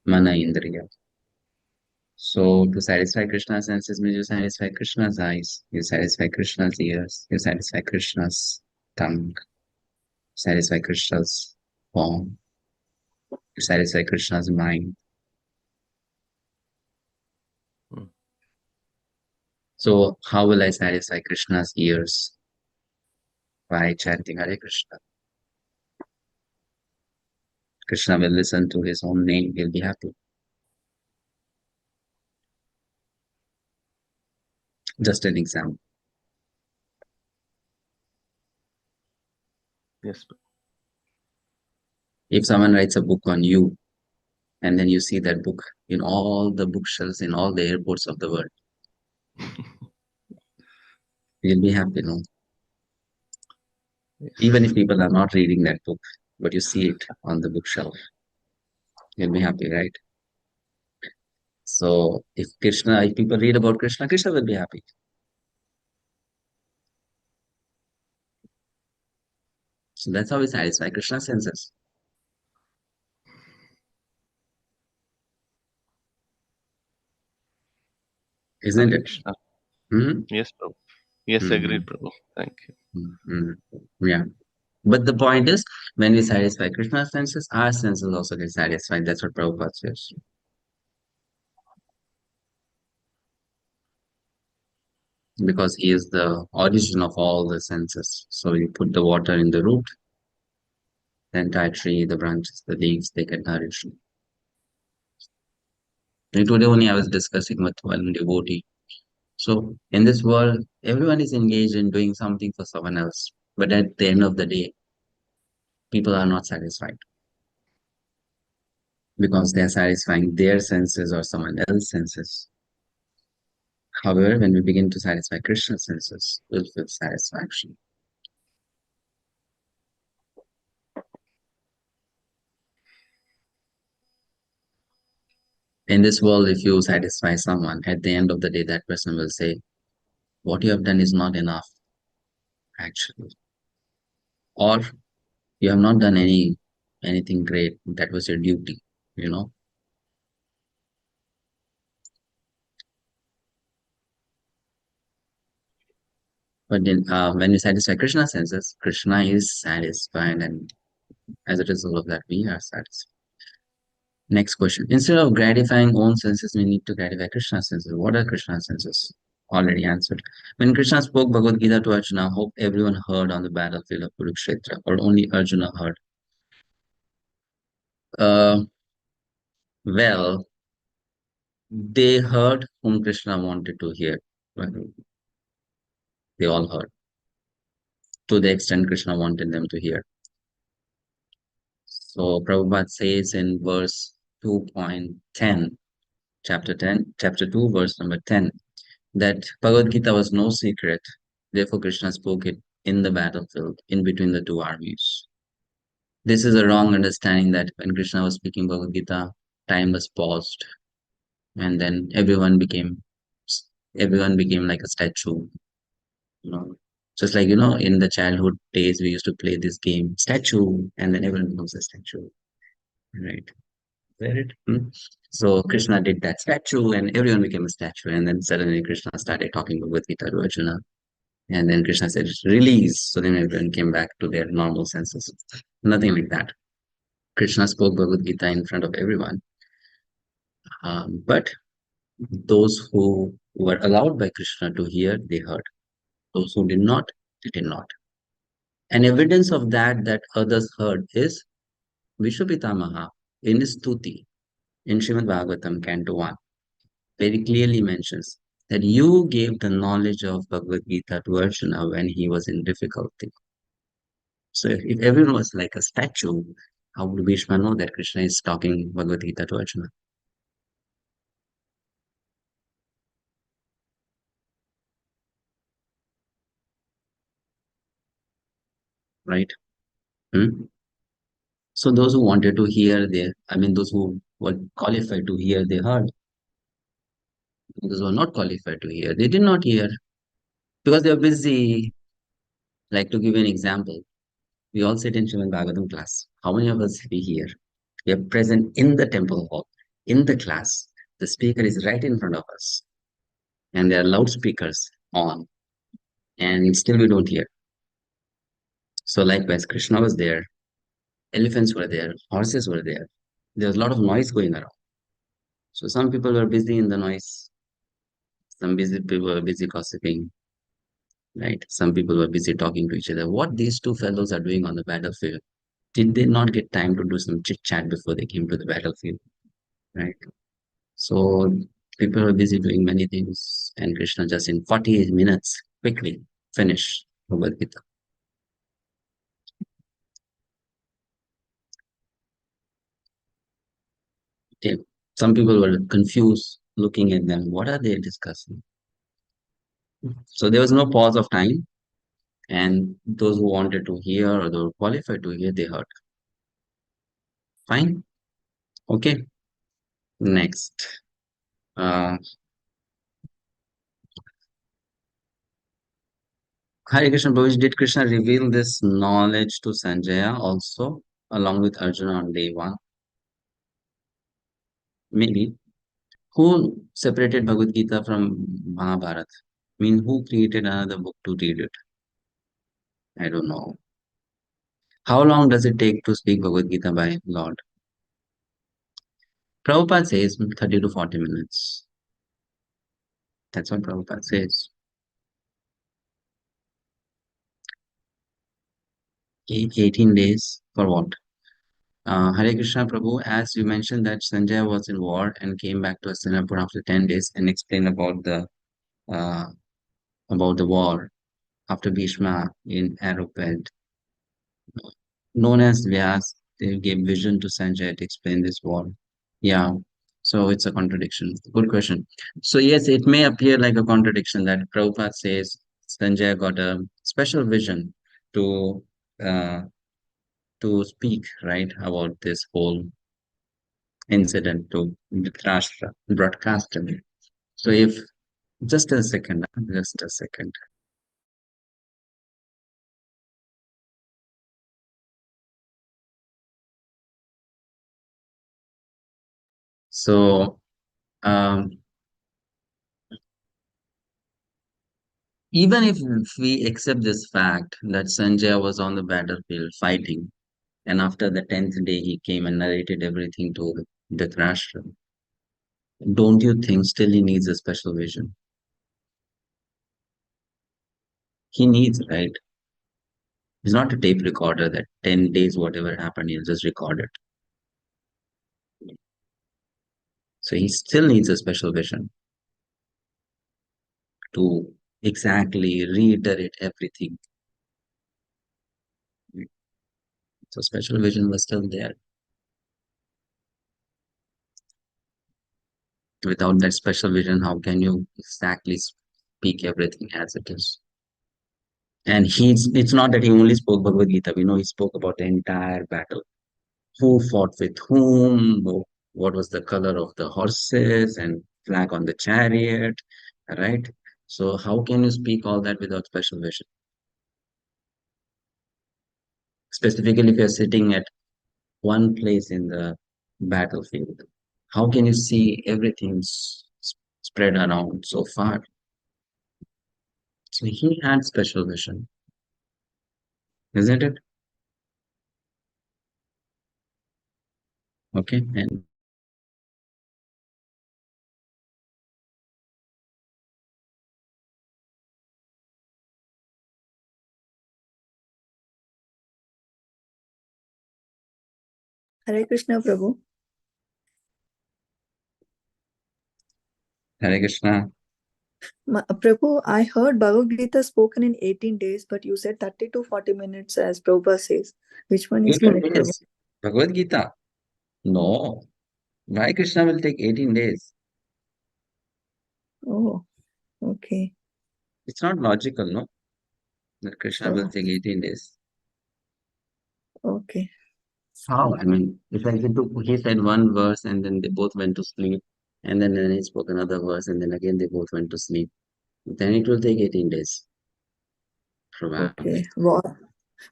mana indriya. So to satisfy Krishna's senses means you satisfy Krishna's eyes, you satisfy Krishna's ears, you satisfy Krishna's tongue, satisfy Krishna's form, you satisfy Krishna's mind. So how will I satisfy Krishna's ears? By chanting Hare Krishna. Krishna will listen to his own name, he'll be happy. Just an example. Yes. If someone writes a book on you, and then you see that book in all the bookshelves in all the airports of the world, you'll be happy, no? Yes. Even if people are not reading that book, but you see it on the bookshelf, you'll be happy, right? So if people read about Krishna, Krishna will be happy. So that's how we satisfy Krishna's senses. Isn't Hare it? Krishna. Hmm? Yes, Prabhu. Yes, agreed, Prabhu. Thank you. Yeah. But the point is, when we satisfy Krishna's senses, our senses also get satisfied. That's what Prabhupada says. Because he is the origin of all the senses. So you put the water in the root, the entire tree, the branches, the leaves, they get nourished. And today only I was discussing with one devotee. So in this world, everyone is engaged in doing something for someone else. But at the end of the day, people are not satisfied because they are satisfying their senses or someone else's senses. However, when we begin to satisfy Krishna's senses, we'll feel satisfaction. In this world, if you satisfy someone, at the end of the day, that person will say, what you have done is not enough, actually. Or you have not done anything great. That was your duty, you know. But then, when you satisfy Krishna's senses, Krishna is satisfied, and as a result of that, we are satisfied. Next question. Instead of gratifying own senses, we need to gratify Krishna's senses. What are Krishna's senses? Already answered. When Krishna spoke Bhagavad-gita to Arjuna, hope everyone heard on the battlefield of Kurukshetra, or only Arjuna heard? Well, they heard whom Krishna wanted to hear. They all heard, to the extent Krishna wanted them to hear. So Prabhupada says in verse 2.10, chapter 2, verse number 10, that Bhagavad Gita was no secret. Therefore, Krishna spoke it in the battlefield, in between the two armies. This is a wrong understanding that when Krishna was speaking Bhagavad Gita, time was paused, and then everyone became like a statue. You know, just like in the childhood days, we used to play this game, statue, and then everyone becomes a statue, right? Right? So Krishna did that statue, and everyone became a statue, and then suddenly Krishna started talking Bhagavad Gita to Arjuna. And then Krishna said, release. So then everyone came back to their normal senses. Nothing like that. Krishna spoke Bhagavad Gita in front of everyone. But those who were allowed by Krishna to hear, they heard. Those who did not, they did not. And evidence of that others heard is Vishwapitamaha in his Stuti, in Srimad Bhagavatam, Canto 1, very clearly mentions that you gave the knowledge of Bhagavad Gita to Arjuna when he was in difficulty. So if everyone was like a statue, How would Bhishma know that Krishna is talking Bhagavad Gita to Arjuna? Right? So those who wanted to hear, those who were qualified to hear, they heard. Those who were not qualified to hear, they did not hear because they were busy. Like, to give you an example, we all sit in Srimad Bhagavatam class. How many of us be here? We are present in the temple hall, in the class. The speaker is right in front of us, and there are loudspeakers on, and still we don't hear. So likewise, Krishna was there, elephants were there, horses were there. There was a lot of noise going around. So some people were busy in the noise. Some people were busy gossiping, right? Some people were busy talking to each other. What these two fellows are doing on the battlefield? Did they not get time to do some chit chat before they came to the battlefield, right? So people were busy doing many things, and Krishna just in 48 minutes quickly finished Bhagavad-gita. Okay. Some people were confused looking at them. What are they discussing? So there was no pause of time, and those who wanted to hear or those who qualified to hear, they heard. Fine. Okay. Next. Hare Krishna Prabhuji, did Krishna reveal this knowledge to Sanjaya also, along with Arjuna on day one? Maybe. Who separated Bhagavad Gita from Mahabharata? I mean, who created another book to read it? I don't know. How long does it take to speak Bhagavad Gita by Lord? Prabhupada says 30 to 40 minutes. That's what Prabhupada says. 18 days for what? Hare Krishna Prabhu, as you mentioned that Sanjaya was in war and came back to Hastinapur after 10 days and explained about the war after Bhishma in Arrowhead, known as Vyas. They gave vision to Sanjaya to explain this war. Yeah, so it's a contradiction. Good question. So yes, it may appear like a contradiction that Prabhupada says Sanjaya got a special vision to speak, right, about this whole incident to Dhritarashtra, broadcast it. So if, just a second. So, even if we accept this fact that Sanjaya was on the battlefield fighting, and after the 10th day he came and narrated everything to Dhritarashtra, don't you think still he needs a special vision? He needs, right? It's not a tape recorder that 10 days, whatever happened, he'll just record it. So he still needs a special vision to exactly reiterate everything. So special vision was still there. Without that special vision, how can you exactly speak everything as it is? And it's not that he only spoke Bhagavad Gita. We know he spoke about the entire battle. Who fought with whom, what was the color of the horses and flag on the chariot, right? So how can you speak all that without special vision? Specifically, if you're sitting at one place in the battlefield, how can you see everything spread around so far? So he had special vision, isn't it? Okay, and Hare Krishna, Prabhu. Hare Krishna. Prabhu, I heard Bhagavad Gita spoken in 18 days, but you said 30 to 40 minutes as Prabhupada says. Which one is correct, Prabhu? Bhagavad-gita? No. Why Krishna will take 18 days? Oh, okay. It's not logical, no? That Krishna will Oh, take 18 days. okay. How? I mean, if I he said one verse and then they both went to sleep, and then he spoke another verse and then again they both went to sleep, then it will take 18 days, probably. Okay.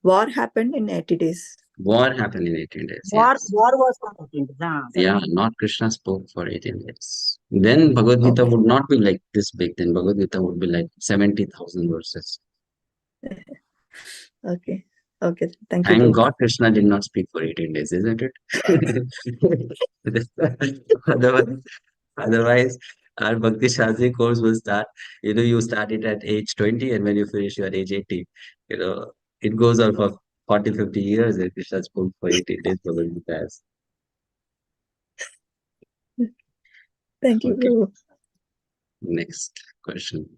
War happened in 80 days. War happened in 18 days, War yes. was for 18 days. Yeah, not Krishna spoke for 18 days. Then Bhagavad Gita Okay. would not be like this big, then Bhagavad Gita would be like 70,000 verses. Okay. Okay. Thank you, Thank Prabhu. God Krishna did not speak for 18 days, isn't it? Otherwise, otherwise, our Bhakti-sastri course will start. You start it at age 20, and when you finish, you are age 80. It goes on for 40, 50 years, and Krishna spoke for 18 days. Bhagavad Gita has. Thank you, Okay, Prabhu. next question.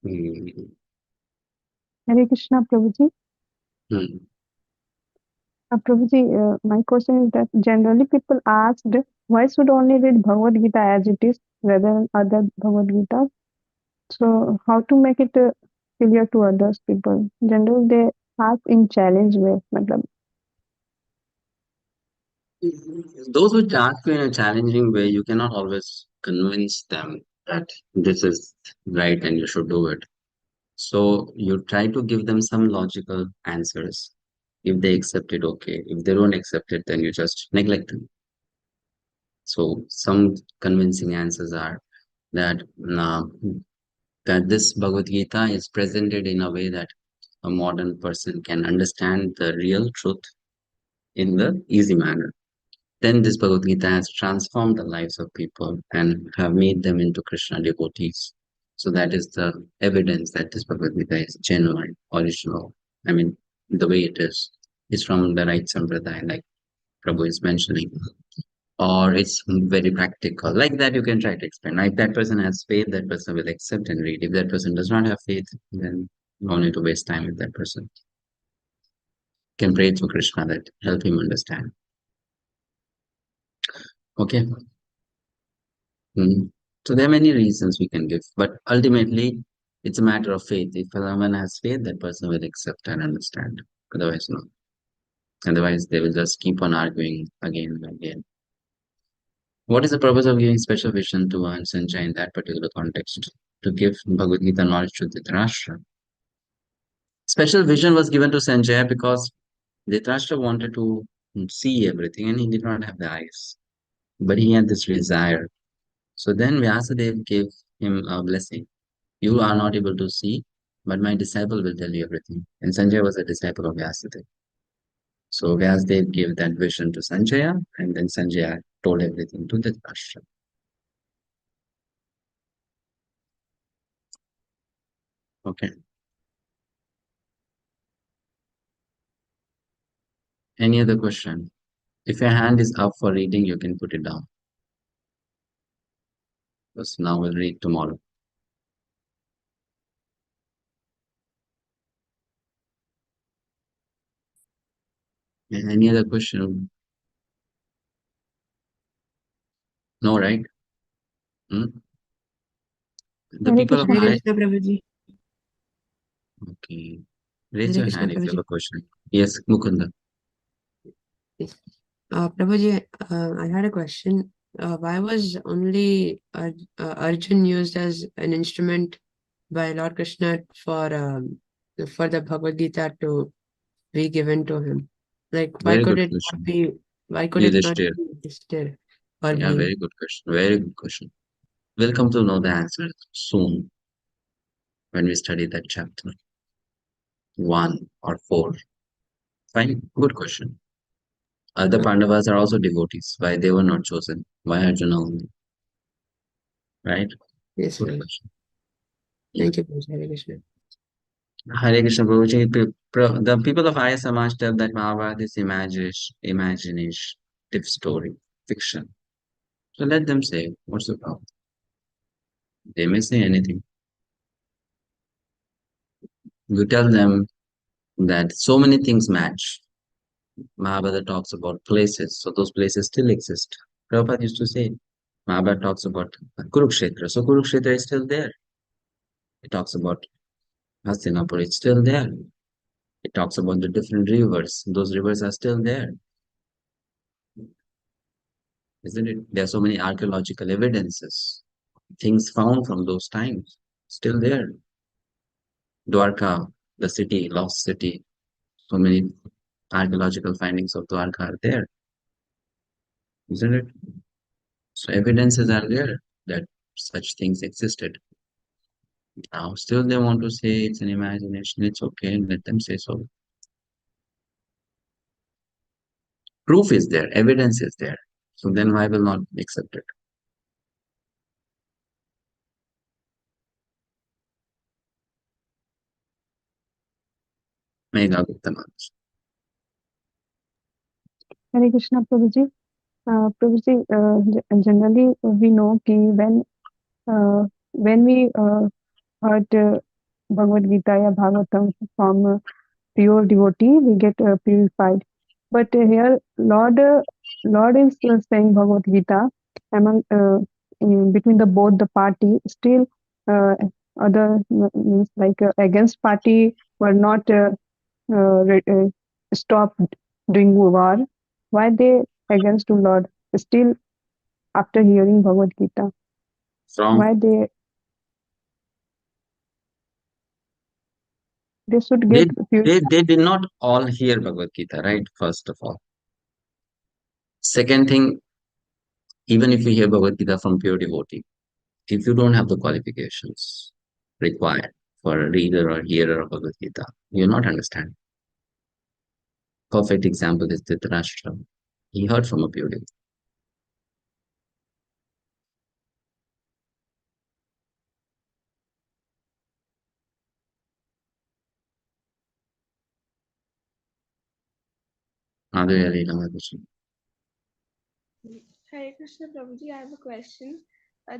Hmm. Hare Krishna, Prabhuji. Hmm. Prabhuji, my question is that generally people asked why should only read Bhagavad Gita as it is rather than other Bhagavad Gita. So how to make it clear to others people? Generally they ask in challenge way. Matlab, Those who ask you in a challenging way, you cannot always convince them that this is right and you should do it. So you try to give them some logical answers. If they accept it, okay. If they don't accept it, then you just neglect them. So some convincing answers are that that this Bhagavad Gita is presented in a way that a modern person can understand the real truth in the easy manner. Then this Bhagavad Gita has transformed the lives of people and have made them into Krishna devotees. So that is the evidence that this Bhagavad Gita is genuine, original. I mean, the way it is from the right sampradaya, like Prabhu is mentioning, or it's very practical. Like that, you can try to explain. If that person has faith, that person will accept and read. If that person does not have faith, then you don't need to waste time with that person. You can pray to Krishna that help him understand. Okay. So there are many reasons we can give, but ultimately it's a matter of faith. If someone has faith, that person will accept and understand. Otherwise, no. Otherwise, they will just keep on arguing again and again. What is the purpose of giving special vision to Sanjay in that particular context? To give Bhagavad Gita knowledge to Dhritarashtra. Special vision was given to Sanjay because Dhritarashtra wanted to see everything and he did not have the eyes. But he had this desire. So then Vyasadeva gave him a blessing. You are not able to see, but my disciple will tell you everything. And Sanjay was a disciple of Vyasadeva. So Vyasadeva gave that vision to Sanjaya, and then Sanjaya told everything to Dhritarashtra. Okay. Any other question? If your hand is up for reading, you can put it down. Because now we'll read tomorrow. Any other question? No, right? The Hare people of Krishna, I. Prabhuji. Okay. Raise Hare your Krishna, hand if you have Prabhuji. a question. Yes, Mukunda. Prabhuji, I had a question. Why was only Arjun used as an instrument by Lord Krishna for the Bhagavad Gita to be given to him? Like, why Very could good it not question. be? Why could it not Yudhishthir. be Yudhishthir or Yeah, Bhim? very good question. Very good question. We'll come to know the answer soon when we study that chapter 1 or 4. Fine, good question. Other Pandavas are also devotees. Why they were not chosen? Why Arjuna only? Right? Yes, Good sir. question. Thank you, Prabhuji. Hare Krishna. Hare Krishna Prabhuji, the people of Arya Samaj tell that Mahabharata is imaginative story, fiction. So let them say, what's the problem? They may say anything. You tell them that so many things match. Mahabharata talks about places, so those places still exist. Prabhupada used to say, Mahabharata talks about Kurukshetra, so Kurukshetra is still there. It talks about Hastinapur, it's still there. It talks about the different rivers, those rivers are still there. Isn't it? There are so many archaeological evidences, things found from those times, still there. Dwarka, the city, lost city, so many archaeological findings of Dwarka are there, isn't it? So evidences are there that such things existed. Now still they want to say it's an imagination, it's okay, let them say so. Proof is there, evidence is there. So then why will not accept it? Mega Gupta Maharaj. Hare Krishna, Prabhuji. Prabhuji, generally we know that when we heard Bhagavad Gita or Bhagavatam from pure devotee, we get purified. But here, Lord is saying Bhagavad Gita among between the both the party. Still, other means like against party were not stopped doing war. Why they against the Lord? Still, after hearing Bhagavad Gita, why they should They, get purified? they did not all hear Bhagavad Gita, right? First of all. Second thing, even if you hear Bhagavad Gita from pure devotee, if you don't have the qualifications required for a reader or hearer of Bhagavad Gita, you'll not understand. Perfect example is Dhritarashtra. He heard from a pure devotee. Hare Krishna Prabhuji, I have a question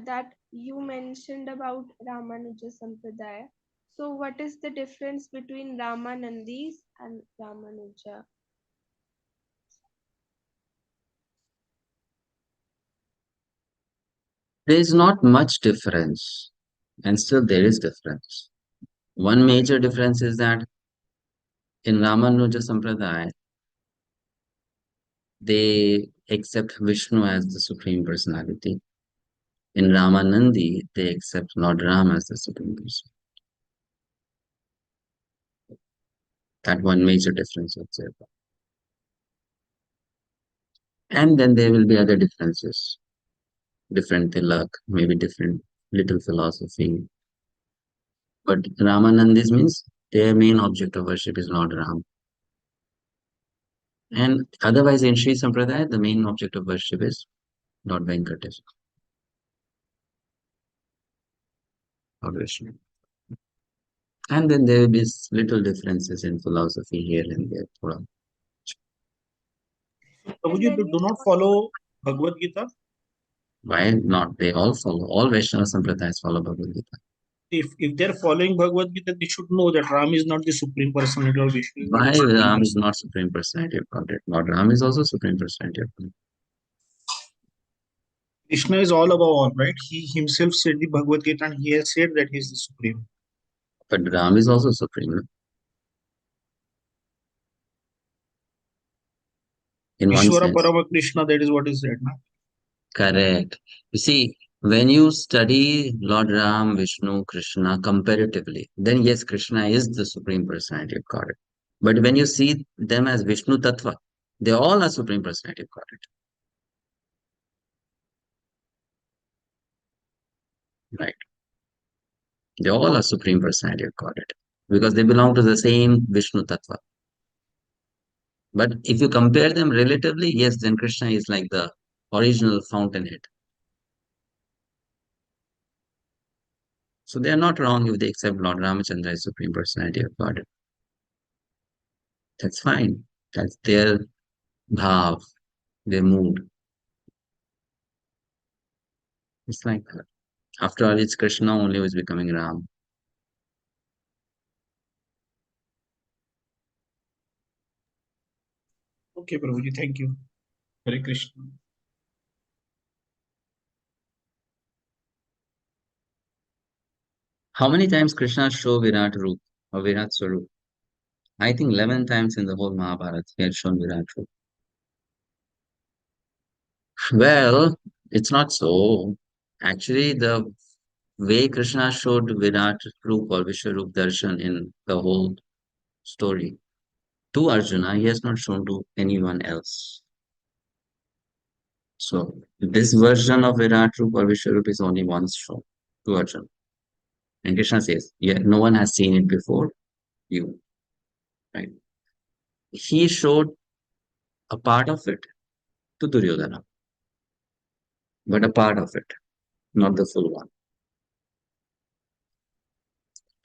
that you mentioned about Ramanuja Sampradaya. So, what is the difference between Ramanandis and Ramanuja? There is not much difference, and still there is difference. One major difference is that in Ramanuja Sampradaya, they accept Vishnu as the Supreme Personality. In Ramanandi, they accept Lord Ram as the Supreme Person. That one major difference is there. And then there will be other differences. Different tilak, maybe different little philosophy. But Ramanandis means their main object of worship is Lord Ram. And otherwise in Sri Sampradaya, the main object of worship is Lord Venkatesh. Lord Vishnu. And then there will be little differences in philosophy here and there. Prabhuji, do not follow Bhagavad Gita? Why not? They all follow. All Vaishnava Sampradayas follow Bhagavad Gita. If they're following Bhagavad Gita, they should know that Ram is not the Supreme Personality of Vishnu. Why Ram is not Supreme Personality of Godhead? Lord Ram is also Supreme Personality of Godhead. Krishna is all above all, right? He himself said the Bhagavad Gita and he has said that he is the Supreme. But Ram is also Supreme. No? In one Ishvara sense. Parama Krishna, that is what is said. No? Correct. You see, when you study Lord Ram, Vishnu, Krishna comparatively, then yes, Krishna is the Supreme Personality of Godhead. But when you see them as Vishnu Tattva, they all are Supreme Personality of Godhead. Right. They all are Supreme Personality of Godhead because they belong to the same Vishnu Tattva. But if you compare them relatively, yes, then Krishna is like the original fountainhead. So they are not wrong if they accept Lord Ramachandra as Supreme Personality of Godhead. That's fine. That's their bhav, their mood. It's like that. After all, it's Krishna only who is becoming Ram. Okay, Prabhuji, thank you. Hare Krishna. How many times Krishna show Virat Roop or Virat Swarup? I think 11 times in the whole Mahabharata he had shown Virat Roop. Well, it's not so. Actually, the way Krishna showed Virat Roop or Vishwaroop Darshan in the whole story to Arjuna, he has not shown to anyone else. So this version of Virat Roop or Vishwaroop is only once shown to Arjuna. And Krishna says, yeah, no one has seen it before you. Right? He showed a part of it to Duryodhana, but a part of it, not the full one.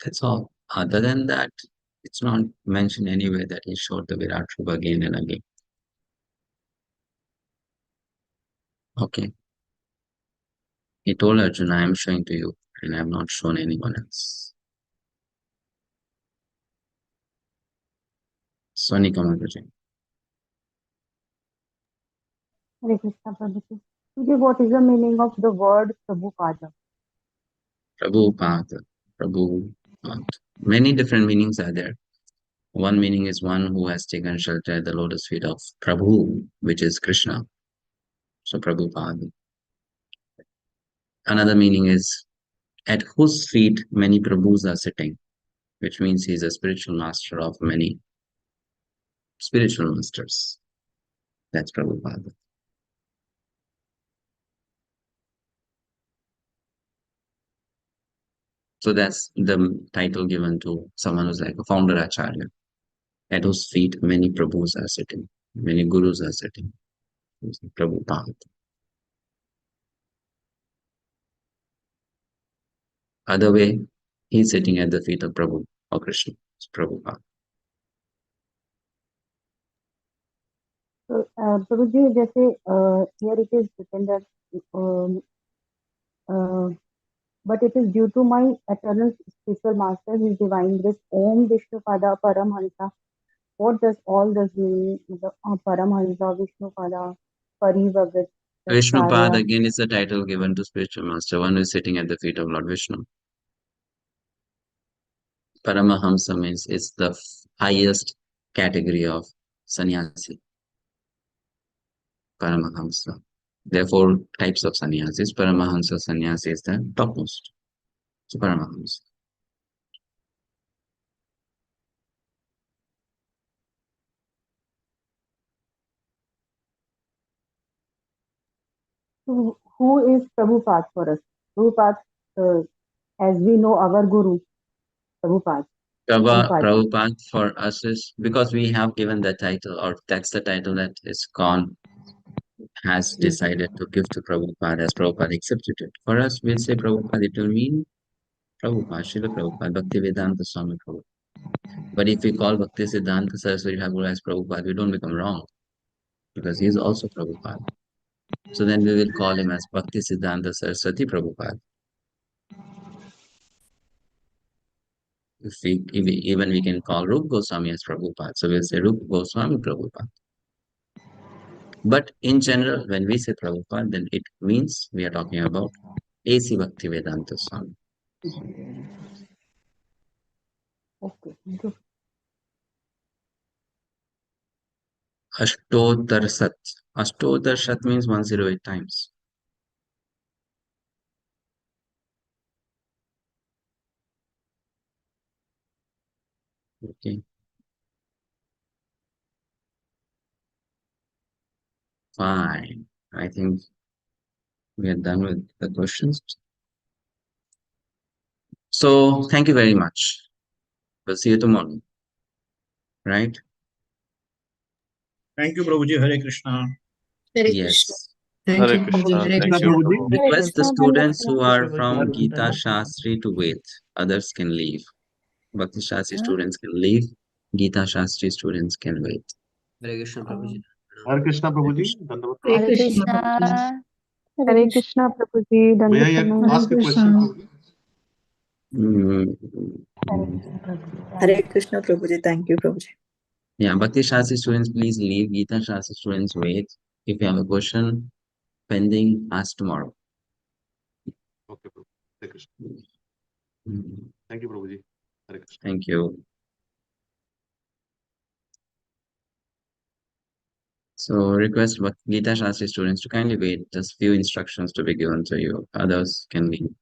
That's all. Other than that, it's not mentioned anywhere that he showed the Virat Roop again and again. Okay. He told Arjuna, I am showing to you, and I have not shown anyone else. Sonika Mataji. Hare Krishna Prabhuji. Prabhuji, what is the meaning of the word Prabhupada? Prabhupada. Prabhupada. Many different meanings are there. One meaning is one who has taken shelter at the lotus feet of Prabhu, which is Krishna. So Prabhupada. Another meaning is at whose feet many Prabhus are sitting, which means he is a spiritual master of many spiritual masters. That's Prabhupada. So that's the title given to someone who's like a founder acharya, at whose feet many Prabhus are sitting, many Gurus are sitting. Prabhupada. Other way, he's sitting at the feet of Prabhu or Krishna. It's Prabhupada. So, Prabhuji, जैसे here it is written that but it is due to my eternal spiritual master, his divine grace, Om Vishnupada Paramhansa. What does all this mean? Paramhansa, Vishnupada, Parivagat, Vishnupada again is the title given to spiritual master, one who is sitting at the feet of Lord Vishnu. Paramahamsa means it's the highest category of sannyasi. Paramahamsa. There are 4 types of sannyasis. Paramahamsa sannyasi is the topmost. So Paramahamsa. So who is Prabhupada for us? Prabhupada, as we know, our Guru, Prabhupada. Prabhupada for us is because we have given the title, or that's the title that iskcon has decided to give to Prabhupada as Prabhupada accepted it. For us, we'll say Prabhupada, it will mean Prabhupada, Srila Prabhupada, Bhakti-vedanta Swami Prabhupada. But if we call Bhakti-siddhanta Saraswati Thakur as Prabhupada, we don't become wrong because he is also Prabhupada. So then we will call him as Bhakti-siddhanta Saraswati Prabhupada. Even we can call Rupa Goswami as Prabhupada. So we'll say Rupa Goswami Prabhupada. But in general, when we say Prabhupada, then it means we are talking about A.C. Bhakti-vedanta Swami. Okay, thank you. Ashtotar Sat. Ashtotar Sat means 108 times. Okay. Fine. I think we are done with the questions. So thank you very much. We'll see you tomorrow. Right? Thank you, Prabhuji. Hare Krishna. Yes. Thank Hare you, Krishna. Hare Thank Krishna. you. Request the students who are Prabhuji. from Gita Shastri to wait. Others can leave. Bhakti Shastri students can leave. Gita Shastri students can wait. Hare Krishna, Prabhuji. Hare Krishna, Prabhuji. Hare Krishna. Hare Krishna, Prabhuji. May I ask a question? Hare Krishna Prabhuji. Thank you, Prabhuji. Yeah, Bhakti-sastri students, please leave. Gita-sastri students, wait. If you have a question pending, ask tomorrow. Okay, Prabhu. Hare Krishna. Mhm. Thank you, Prabhuji. Hare Krishna. Thank you. So request Gita-sastri students to kindly wait. Just few instructions to be given to you. Others can leave.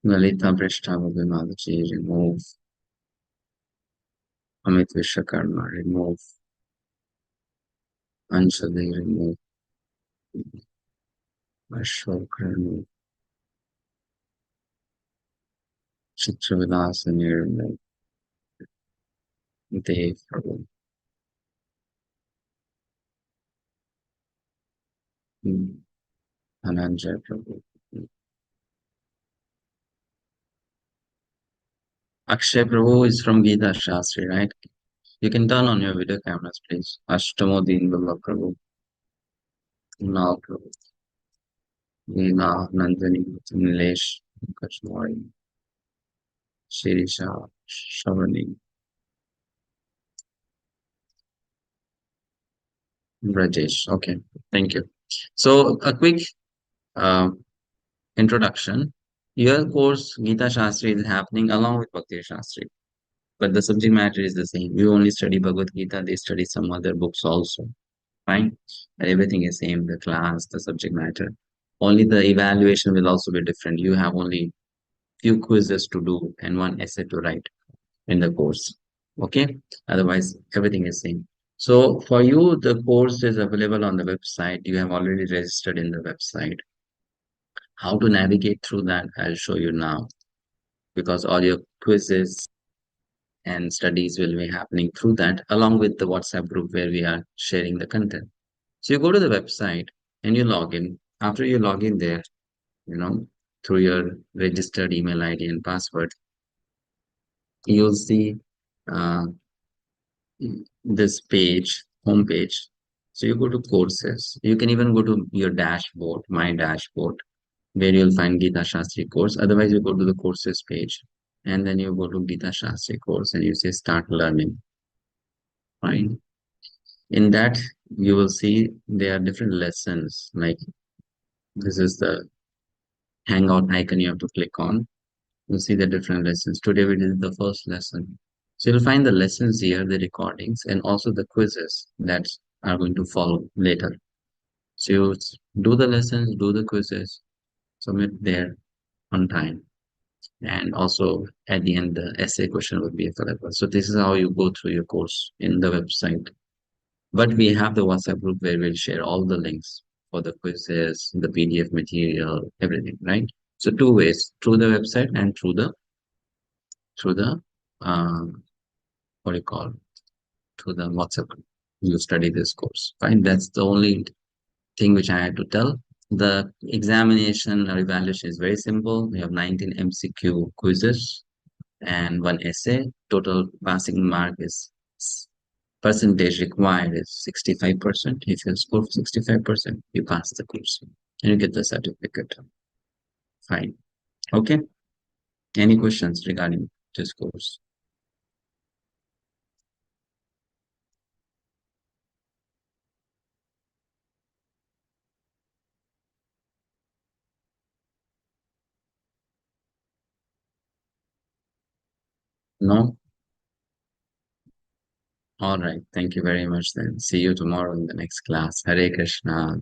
Lalita Prishtabhavi remove. Amit Vishwakarma, remove. Anjali, remove. Ashok, remove. Chitravilasani, remove. Dev, Prabhu. Ananjay, Prabhu. Akshay Prabhu is from Gita Shastri, right? You can turn on your video cameras, please. Ashtamodin Baba Prabhu. Now Prabhu. Neena, Nandini, Nilesh, Kashmori, Shirisha, Shavani, Rajesh. Okay, thank you. So a quick uh, introduction. Your course Gita Shastri is happening along with Bhakti Shastri, but the subject matter is the same. You only study Bhagavad Gita, they study some other books also. Fine, and everything is same. The class, the subject matter. Only the evaluation will also be different. You have only few quizzes to do and one essay to write in the course. Okay, otherwise everything is same. So for you, the course is available on the website. You have already registered in the website. How to navigate through that, I'll show you now, because all your quizzes and studies will be happening through that, along with the WhatsApp group where we are sharing the content. So you go to the website and you log in. After you log in there, through your registered email ID and password, you'll see uh, this page, home page. So you go to courses. You can even go to your dashboard, my dashboard, where you'll find Gita Shastri course. Otherwise, you go to the courses page and then you go to Gita Shastri course and you say start learning. Fine. In that, you will see there are different lessons. Like this is the hangout icon you have to click on. You'll see the different lessons. Today we did the first lesson. So you'll find the lessons here, the recordings, and also the quizzes that are going to follow later. So you do the lessons, do the quizzes, submit there on time. And also at the end, the essay question will be available. So this is how you go through your course in the website. But we have the WhatsApp group where we'll share all the links for the quizzes, the PDF material, everything, right? So two ways, through the website and through the what do you call, through the WhatsApp group. You study this course, fine. That's the only thing which I had to tell. The examination or evaluation is very simple. We have 19 MCQ quizzes and one essay. Total passing mark is percentage required is 65%. If you score 65%, you pass the course and you get the certificate. Fine. Okay. Any questions regarding this course? No? All right. Thank you very much then. See you tomorrow in the next class. Hare Krishna.